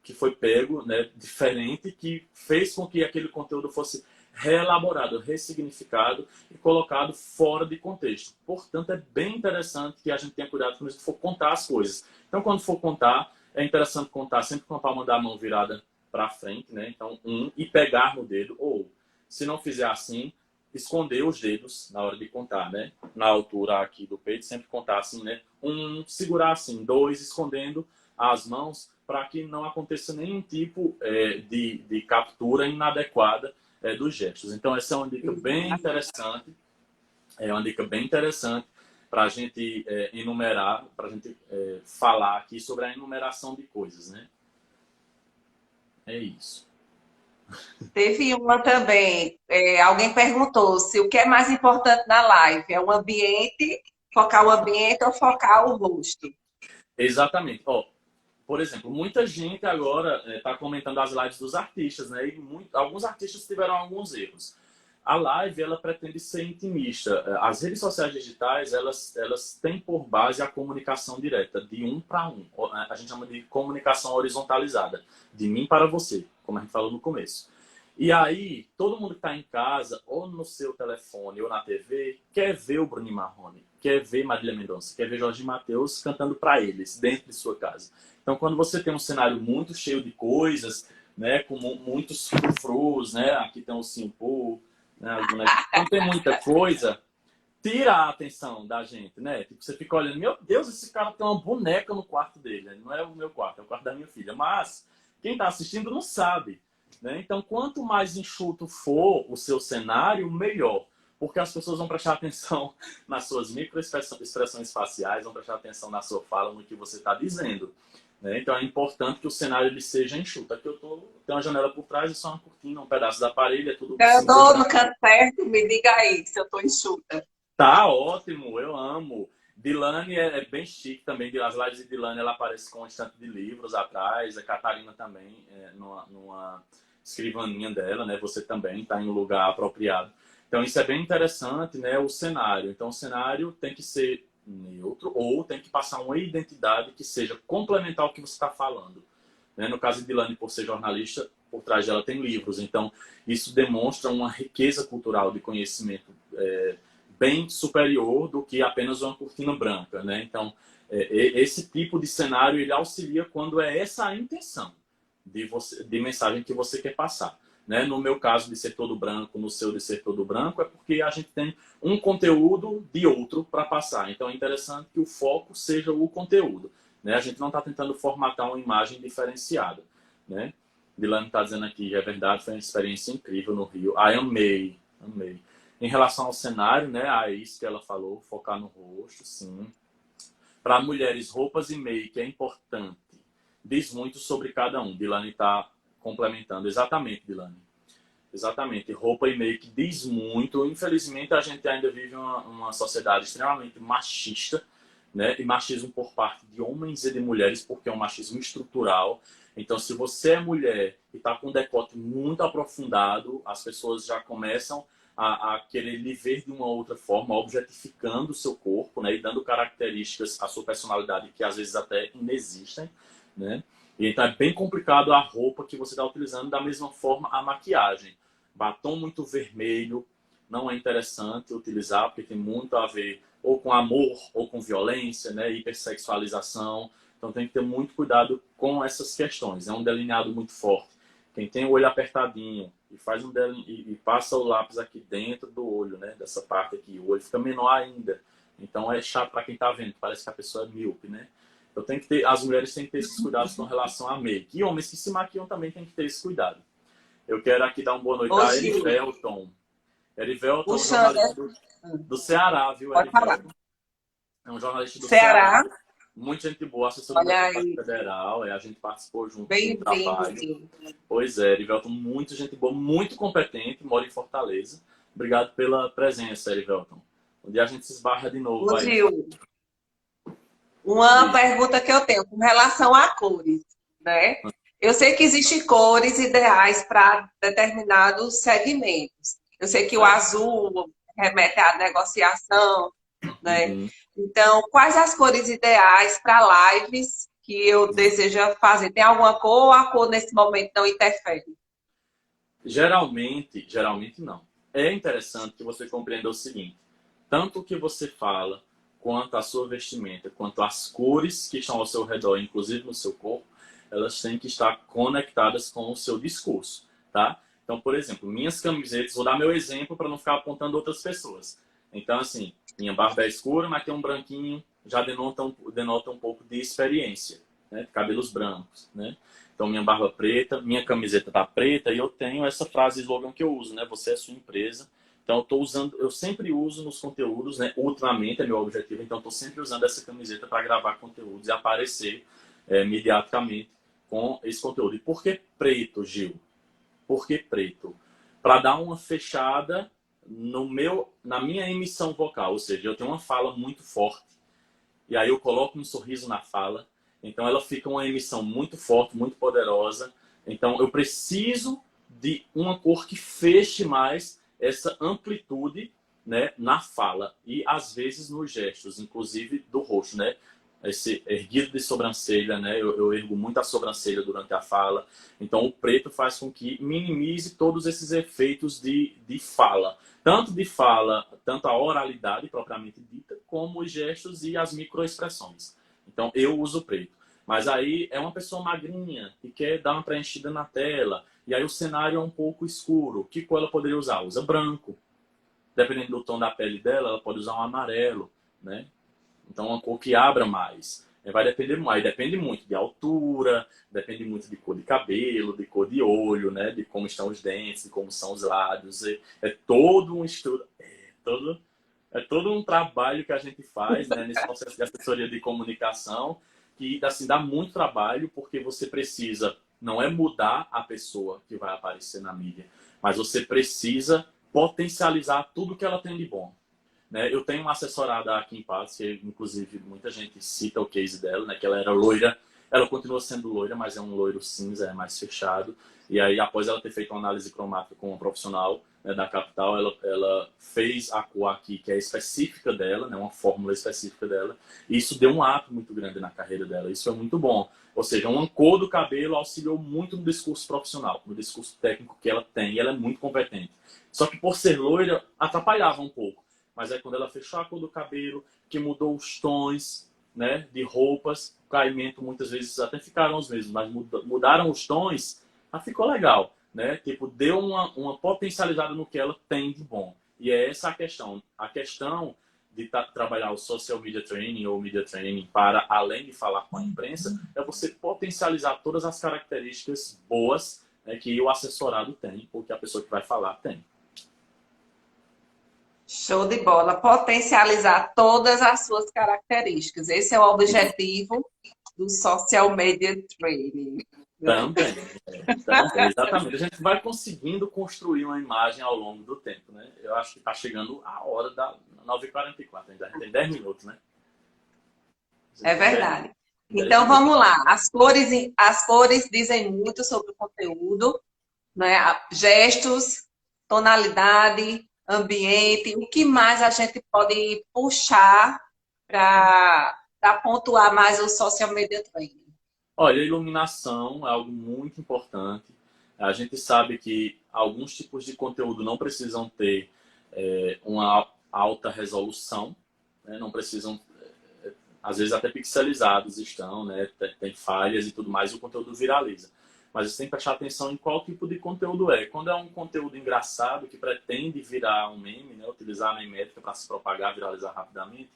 que foi pego, né, diferente, que fez com que aquele conteúdo fosse reelaborado, ressignificado e colocado fora de contexto. Portanto, é bem interessante que a gente tenha cuidado quando a gente for contar as coisas. Então, quando for contar, é interessante contar sempre com a palma da mão virada para frente, né? Então, e pegar no dedo, ou, se não fizer assim, esconder os dedos na hora de contar, né? Na altura aqui do peito, sempre contar assim, né? 1, segurar assim, 2, escondendo as mãos para que não aconteça nenhum tipo de captura inadequada dos gestos. Então, essa é uma dica bem interessante. É uma dica bem interessante para a gente enumerar, para a gente falar aqui sobre a enumeração de coisas, né? É isso. Teve uma também, alguém perguntou se o que é mais importante na live é o ambiente, focar o ambiente ou focar o rosto. Exatamente. Ó, por exemplo, muita gente agora está comentando as lives dos artistas, né? E alguns artistas tiveram alguns erros. A live, ela pretende ser intimista. As redes sociais digitais, elas têm por base a comunicação direta, de um para um. A gente chama de comunicação horizontalizada, de mim para você, como a gente falou no começo. E aí, todo mundo que está em casa, ou no seu telefone, ou na TV, quer ver o Bruno Marrone, quer ver Marília Mendonça, quer ver Jorge Mateus cantando para eles, dentro de sua casa. Então, quando você tem um cenário muito cheio de coisas, né, com muitos frufrus, né, aqui tem o Simpu, né, quando tem muita coisa, tira a atenção da gente, né? Tipo, você fica olhando, meu Deus, esse cara tem uma boneca no quarto dele. Não é o meu quarto, é o quarto da minha filha. Mas quem está assistindo não sabe, né? Então, quanto mais enxuto for o seu cenário, melhor. Porque as pessoas vão prestar atenção nas suas microexpressões faciais, vão prestar atenção na sua fala, no que você está dizendo, né? Então, é importante que o cenário ele seja enxuto. Aqui tem uma janela por trás, é só uma cortina, um pedaço da parede, é tudo Eu simples. dou no canto certo, me diga aí se eu estou enxuta. Tá ótimo, eu amo. Dilane é bem chique também. As lives de Dilane, ela aparece com um estante de livros atrás. A Catarina também, escrivaninha dela, né? Você também está em um lugar apropriado. Então, isso é bem interessante, né? O cenário. Então, o cenário tem que ser neutro ou tem que passar uma identidade que seja complementar ao que você está falando. Né? No caso de Dilane, por ser jornalista, por trás dela tem livros. Então, isso demonstra uma riqueza cultural de conhecimento bem superior do que apenas uma cortina branca, né? Então, esse tipo de cenário ele auxilia quando é essa a intenção de mensagem que você quer passar. Né? No meu caso de ser todo branco, no seu de ser todo branco, é porque a gente tem um conteúdo de outro para passar. Então é interessante que o foco seja o conteúdo. Né? A gente não está tentando formatar uma imagem diferenciada. Né? Dilane está dizendo aqui, é verdade, foi uma experiência incrível no Rio. Ah, amei, amei. Em relação ao cenário, né, a isso que ela falou, focar no rosto, sim. Para mulheres, roupas e make é importante. Diz muito sobre cada um. Dilane está complementando. Exatamente, Dilane. Exatamente. Roupa e make diz muito. Infelizmente, a gente ainda vive uma sociedade extremamente machista, né? E machismo por parte de homens e de mulheres, porque é um machismo estrutural. Então, se você é mulher e está com um decote muito aprofundado, as pessoas já começam a querer lhe ver de uma outra forma, objetificando o seu corpo, né? E dando características à sua personalidade que às vezes até inexistem, né? E então é bem complicado a roupa que você está utilizando, da mesma forma a maquiagem. Batom muito vermelho não é interessante utilizar, porque tem muito a ver ou com amor ou com violência, né? Hipersexualização. Então tem que ter muito cuidado com essas questões. É um delineado muito forte. Quem tem o olho apertadinho e faz e passa o lápis aqui dentro do olho, né? Dessa parte aqui, o olho fica menor ainda. Então é chato para quem está vendo, parece que a pessoa é míope, né? Então tem que ter, as mulheres têm que ter esses cuidados com relação a make. E homens que se maquiam também têm que ter esse cuidado. Eu quero aqui dar uma boa noite a Erivelton. Erivelton é um jornalista do Ceará, viu, Pode falar. Erivelton? É um jornalista do Ceará. Muita gente boa, assessor do deputado federal. A gente participou junto do trabalho. Pois é, Erivelton, muita gente boa, muito competente, mora em Fortaleza. Obrigado pela presença, Erivelton. Um dia a gente se esbarra de novo. Gil, uma pergunta que eu tenho com relação a cores, né? Eu sei que existem cores ideais para determinados segmentos. Eu sei que o azul remete à negociação, né? Uhum. Então, quais as cores ideais para lives que eu desejo fazer? Tem alguma cor ou a cor nesse momento não interfere? Geralmente não. É interessante que você compreenda o seguinte: tanto o que você fala, quanto a sua vestimenta, quanto as cores que estão ao seu redor, inclusive no seu corpo, elas têm que estar conectadas com o seu discurso, tá? Então, por exemplo, minhas camisetas, vou dar meu exemplo para não ficar apontando outras pessoas. Então, assim, minha barba é escura, mas tem um branquinho, já denota um pouco de experiência, né? Cabelos brancos, né? Então, minha barba preta, minha camiseta tá preta e eu tenho essa frase slogan que eu uso, né? Você é sua empresa. Então, eu sempre uso nos conteúdos, né? Ultimamente é meu objetivo, então estou sempre usando essa camiseta para gravar conteúdos e aparecer mediaticamente com esse conteúdo. E por que preto, Gil? Por que preto? Para dar uma fechada na minha emissão vocal, ou seja, eu tenho uma fala muito forte e aí eu coloco um sorriso na fala, então ela fica uma emissão muito forte, muito poderosa. Então eu preciso de uma cor que feche mais essa amplitude, né, na fala e às vezes nos gestos, inclusive do rosto, né? Esse erguido de sobrancelha, né? Eu ergo muito a sobrancelha durante a fala. Então o preto faz com que minimize todos esses efeitos de fala. Tanto a oralidade propriamente dita, como os gestos e as microexpressões. Então eu uso preto. Mas aí é uma pessoa magrinha que quer dar uma preenchida na tela. E aí o cenário é um pouco escuro. Que cor ela poderia usar? Usa branco. Dependendo do tom da pele dela, ela pode usar um amarelo, né? Então uma cor que abra mais. Vai depender mais. Depende muito de altura, depende muito de cor de cabelo, de cor de olho, né? De como estão os dentes, de como são os lábios. É todo um estudo. É todo um trabalho que a gente faz, né, nesse processo de assessoria de comunicação, que assim, dá muito trabalho, porque você precisa, não é mudar a pessoa que vai aparecer na mídia, mas você precisa potencializar tudo que ela tem de bom. Né? Eu tenho uma assessorada aqui em Patos, que inclusive muita gente cita o case dela, né, que ela era loira Ela continua sendo loira, mas é um loiro cinza, é mais fechado. E aí, após ela ter feito uma análise cromática com uma profissional, né, da capital, ela fez a cor aqui, que é específica dela, né, uma fórmula específica dela. E isso deu um ato muito grande na carreira dela. Isso é muito bom. Ou seja, uma cor do cabelo auxiliou muito no discurso profissional, no discurso técnico que ela tem. E ela é muito competente. Só que por ser loira, atrapalhava um pouco. Mas aí quando ela fechou a cor do cabelo, que mudou os tons, né, de roupas, o caimento muitas vezes até ficaram os mesmos, mas mudaram os tons, mas ficou legal, né? Tipo, deu uma potencializada no que ela tem de bom. E é essa a questão. A questão de trabalhar o social media training ou media training para, além de falar com a imprensa, é você potencializar todas as características boas, né, que o assessorado tem, ou que a pessoa que vai falar tem. Show de bola. Potencializar todas as suas características. Esse é o objetivo do Social Media Training. Também, também, exatamente. A gente vai conseguindo construir uma imagem ao longo do tempo, né? Eu acho que está chegando a hora da 9h44, ainda tem 10 minutos, né? É verdade. Então, vamos lá. As cores dizem muito sobre o conteúdo, né? Gestos, tonalidade, ambiente. O que mais a gente pode puxar para pontuar mais o Social Media Training? Olha, a iluminação é algo muito importante. A gente sabe que alguns tipos de conteúdo não precisam ter uma alta resolução, né? Não precisam, às vezes até pixelizados estão, né? Tem falhas e tudo mais, e o conteúdo viraliza. Mas você tem que prestar atenção em qual tipo de conteúdo é. Quando é um conteúdo engraçado que pretende virar um meme, né? Utilizar a memétrica para se propagar, viralizar rapidamente,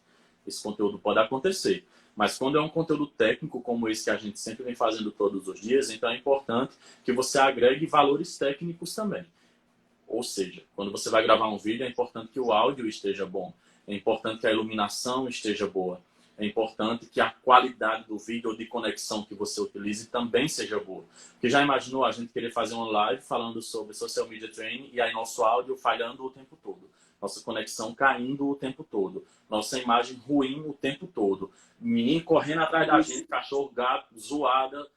esse conteúdo pode acontecer. Mas quando é um conteúdo técnico como esse que a gente sempre vem fazendo todos os dias, então é importante que você agregue valores técnicos também. Ou seja, quando você vai gravar um vídeo, é importante que o áudio esteja bom. É importante que a iluminação esteja boa. É importante que a qualidade do vídeo ou de conexão que você utilize também seja boa. Porque já imaginou a gente querer fazer uma live falando sobre social media training e aí nosso áudio falhando o tempo todo? Nossa conexão caindo o tempo todo. Nossa imagem ruim o tempo todo. Menino correndo atrás da gente, cachorro, gato, zoada,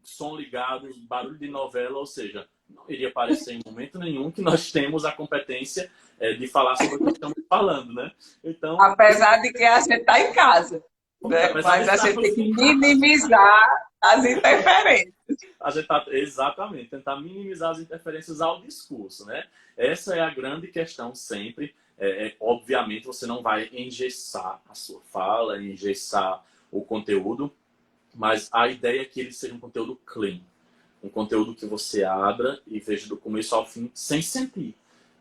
som ligado, barulho de novela, ou seja, não iria parecer em momento nenhum que nós temos a competência de falar sobre o que estamos falando, né? Então, apesar de que a gente está em casa, né? Mas a gente tem que minimizar as interferências. A gente tá, exatamente, tentar minimizar as interferências ao discurso, né? Essa é a grande questão sempre. Obviamente, você não vai engessar a sua fala, engessar o conteúdo, mas a ideia é que ele seja um conteúdo clean. Um conteúdo que você abra e veja do começo ao fim sem sentir.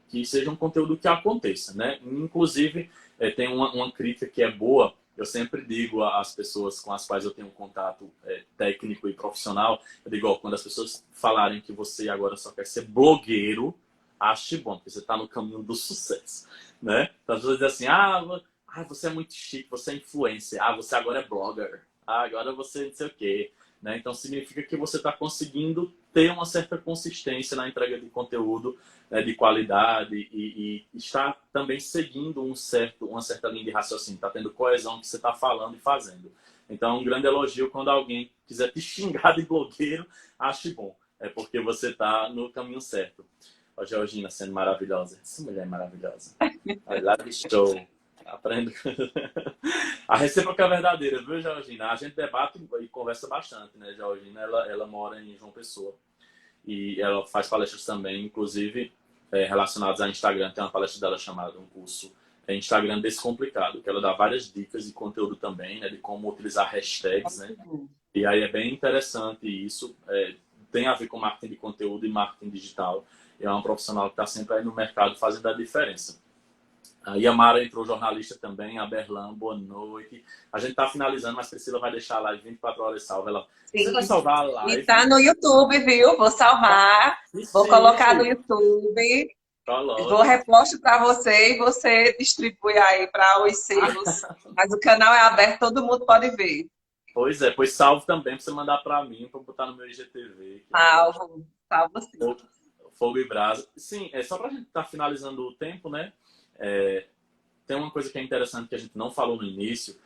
Que seja um conteúdo que aconteça, né? Inclusive, tem uma crítica que é boa. Eu sempre digo às pessoas com as quais eu tenho um contato técnico e profissional, eu digo, quando as pessoas falarem que você agora só quer ser blogueiro, ache bom, porque você está no caminho do sucesso, né? Então as pessoas dizem assim, você é muito chique, você é influencer, você agora é blogger, agora você não sei o quê. Né? Então significa que você está conseguindo ter uma certa consistência na entrega de conteúdo, né, de qualidade e está também seguindo uma certa linha de raciocínio, está tendo coesão no que você está falando e fazendo. Então um grande elogio quando alguém quiser te xingar de blogueiro, ache bom, é porque você está no caminho certo. A Georgina sendo maravilhosa, essa mulher é maravilhosa, I love show. Aprendo. A recíproca é verdadeira, viu, Georgina? A gente debate e conversa bastante, né? Georgina, ela mora em João Pessoa e ela faz palestras também, inclusive relacionadas a Instagram. Tem uma palestra dela chamada, um curso Instagram Descomplicado, que ela dá várias dicas de conteúdo também, né? De como utilizar hashtags, né? E aí é bem interessante isso. Tem a ver com marketing de conteúdo e marketing digital. E é uma profissional que está sempre aí no mercado fazendo a diferença. Aí a Mara entrou, jornalista também, a Berlan, boa noite. A gente está finalizando, mas Priscila vai deixar a live 24 horas salva. Você vai salvar a live? E tá no YouTube, viu? Vou salvar, vou colocar no YouTube. Vou reposto para você e você distribui aí para os seus. Mas o canal é aberto, todo mundo pode ver. Pois é, pois salvo também para você mandar para mim, para botar no meu IGTV. Salvo sim. Fogo e brasa. Sim, só para a gente estar finalizando o tempo, né? Tem uma coisa que é interessante que a gente não falou no início,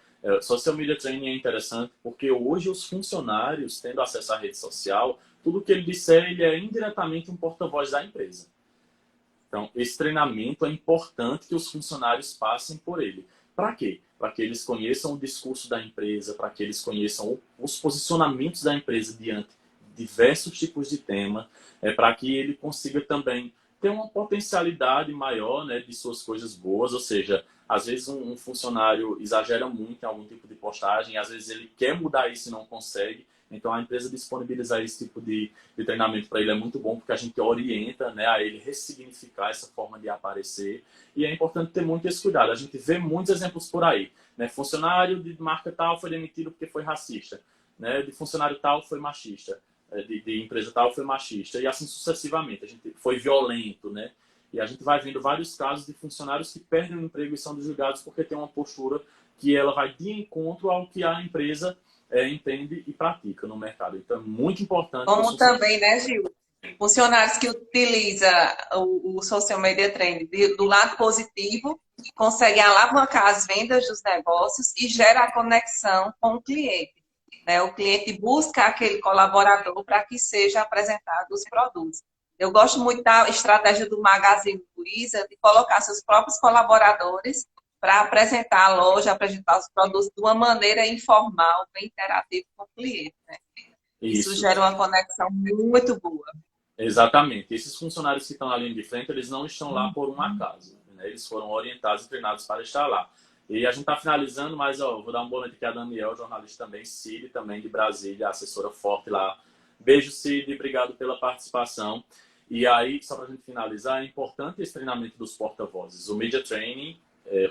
Social Media Training é interessante porque hoje os funcionários, tendo acesso à rede social, tudo que ele disser, ele é indiretamente um porta-voz da empresa. Então, esse treinamento é importante que os funcionários passem por ele. Para quê? Para que eles conheçam o discurso da empresa, para que eles conheçam os posicionamentos da empresa diante de diversos tipos de tema, para que ele consiga também ter uma potencialidade maior, né, de suas coisas boas, ou seja, às vezes um funcionário exagera muito em algum tipo de postagem, às vezes ele quer mudar isso e não consegue. Então, a empresa disponibilizar esse tipo de treinamento para ele é muito bom, porque a gente orienta, né, a ele ressignificar essa forma de aparecer. E é importante ter muito esse cuidado. A gente vê muitos exemplos por aí. Né? Funcionário de marca tal foi demitido porque foi racista. Né? De funcionário tal foi machista. De empresa tal foi machista. E assim sucessivamente. A gente foi violento. Né? E a gente vai vendo vários casos de funcionários que perdem o emprego e são desligados porque tem uma postura que ela vai de encontro ao que a empresa entende e pratica no mercado. Então, é muito importante... Como também, né, Gil? Funcionários que utilizam o Social Media Training do lado positivo, conseguem alavancar as vendas dos negócios e gera a conexão com o cliente. Né? O cliente busca aquele colaborador para que seja apresentado os produtos. Eu gosto muito da estratégia do Magazine Luiza de colocar seus próprios colaboradores para apresentar a loja, apresentar os produtos de uma maneira informal, bem interativa com o cliente. Né? Isso gera uma conexão muito boa. Exatamente. Esses funcionários que estão na linha de frente, eles não estão lá por um acaso. Né? Eles foram orientados e treinados para estar lá. E a gente está finalizando, mas vou dar um boletim aqui a Daniel, jornalista também, Cid, também de Brasília, assessora forte lá. Beijo, Cid, obrigado pela participação. E aí, só para a gente finalizar, é importante esse treinamento dos porta-vozes. O Media Training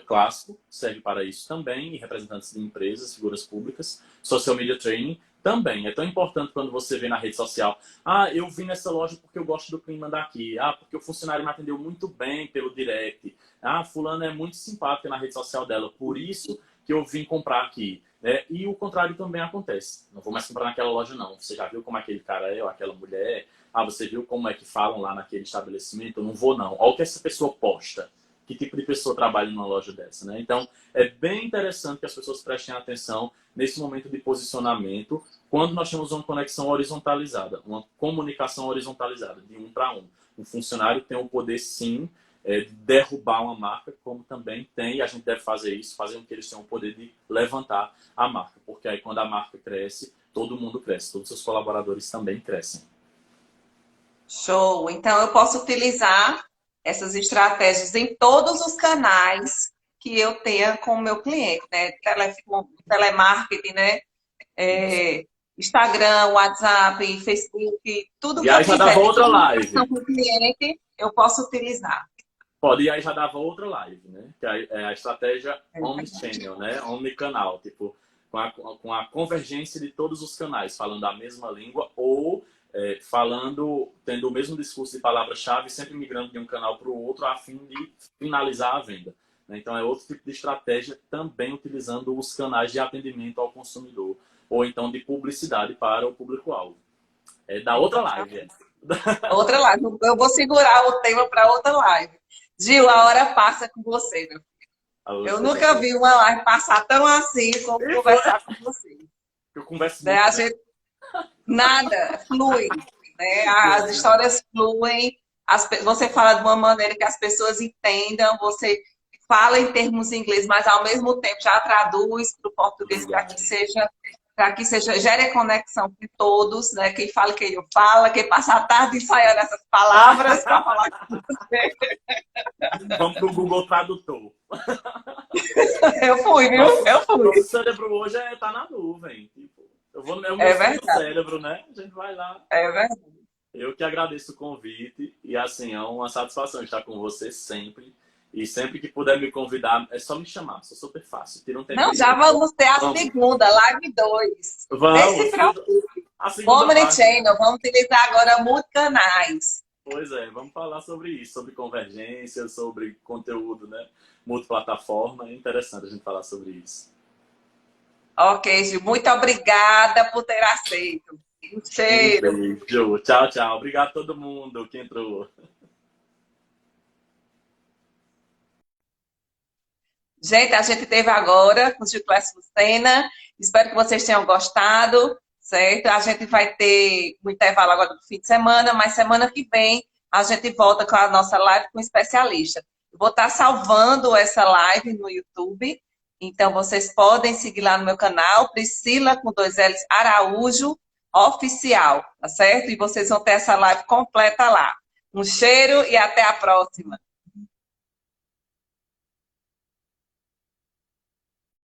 clássico serve para isso também, e representantes de empresas, figuras públicas. Social Media Training também. É tão importante quando você vê na rede social: ah, eu vim nessa loja porque eu gosto do clima daqui. Ah, porque o funcionário me atendeu muito bem pelo direct. Ah, fulano é muito simpática na rede social dela, por isso que eu vim comprar aqui. Né? E o contrário também acontece. Não vou mais comprar naquela loja, não. Você já viu como aquele cara é ou aquela mulher é? Ah, você viu como é que falam lá naquele estabelecimento? Eu não vou, não. Olha o que essa pessoa posta. Que tipo de pessoa trabalha numa loja dessa, né? Então, é bem interessante que as pessoas prestem atenção nesse momento de posicionamento, quando nós temos uma conexão horizontalizada, uma comunicação horizontalizada, de um para um. O funcionário tem o poder, sim, de derrubar uma marca, como também tem, e a gente deve fazer isso, fazer com que eles tenham o poder de levantar a marca, porque aí quando a marca cresce, todo mundo cresce, todos os seus colaboradores também crescem. Show! Então, eu posso utilizar essas estratégias em todos os canais que eu tenha com o meu cliente, né? Telemarketing, né? Instagram, WhatsApp, Facebook, tudo E que eu aí já quiser dava de outra live. comunicação com o cliente, eu posso utilizar. Pode, e aí já dava outra live, né? Que é a estratégia omnichannel, né? Omnicanal, tipo, com a convergência de todos os canais, falando a mesma língua ou tendo o mesmo discurso de palavra-chave, sempre migrando de um canal para o outro a fim de finalizar a venda. Né? Então, é outro tipo de estratégia, também utilizando os canais de atendimento ao consumidor, ou então de publicidade para o público-alvo. É da outra live. Outra live. Eu vou segurar o tema para outra live. Gil, a hora passa com você, meu filho. Eu nunca vi uma live passar tão assim como conversar com você. Eu converso né? muito, né? Nada, flui. Né? As histórias fluem. Você fala de uma maneira que as pessoas entendam. Você fala em termos em inglês, mas ao mesmo tempo já traduz para o português para que seja, gere conexão com todos, né? Quem fala, quem não fala, quem passa a tarde ensaiando essas palavras para falar com você. Vamos pro Google Tradutor. Eu fui, viu? Eu fui. Nosso cérebro hoje tá na nuvem. Tipo, eu vou no meu cérebro, né? A gente vai lá. É verdade. Eu que agradeço o convite e assim, é uma satisfação estar com você sempre. E sempre que puder me convidar, é só me chamar, sou super fácil. Tira um tempo. Não, já vamos ter a segunda, live 2. Vamos. Omnichannel, vamos utilizar agora multicanais. Pois é, vamos falar sobre isso, sobre convergência, sobre conteúdo, né? Multiplataforma. É interessante a gente falar sobre isso. Ok, Gil, muito obrigada por ter aceito. Um cheiro. Beijo. Tchau, tchau. Obrigado a todo mundo que entrou. Gente, a gente teve agora com o Gilclés Lucena. Espero que vocês tenham gostado, certo? A gente vai ter um intervalo agora do fim de semana, mas semana que vem a gente volta com a nossa live com um especialista. Eu vou estar salvando essa live no YouTube, então vocês podem seguir lá no meu canal, Priscila com 2 L's Araújo Oficial, tá certo? E vocês vão ter essa live completa lá. Um cheiro e até a próxima.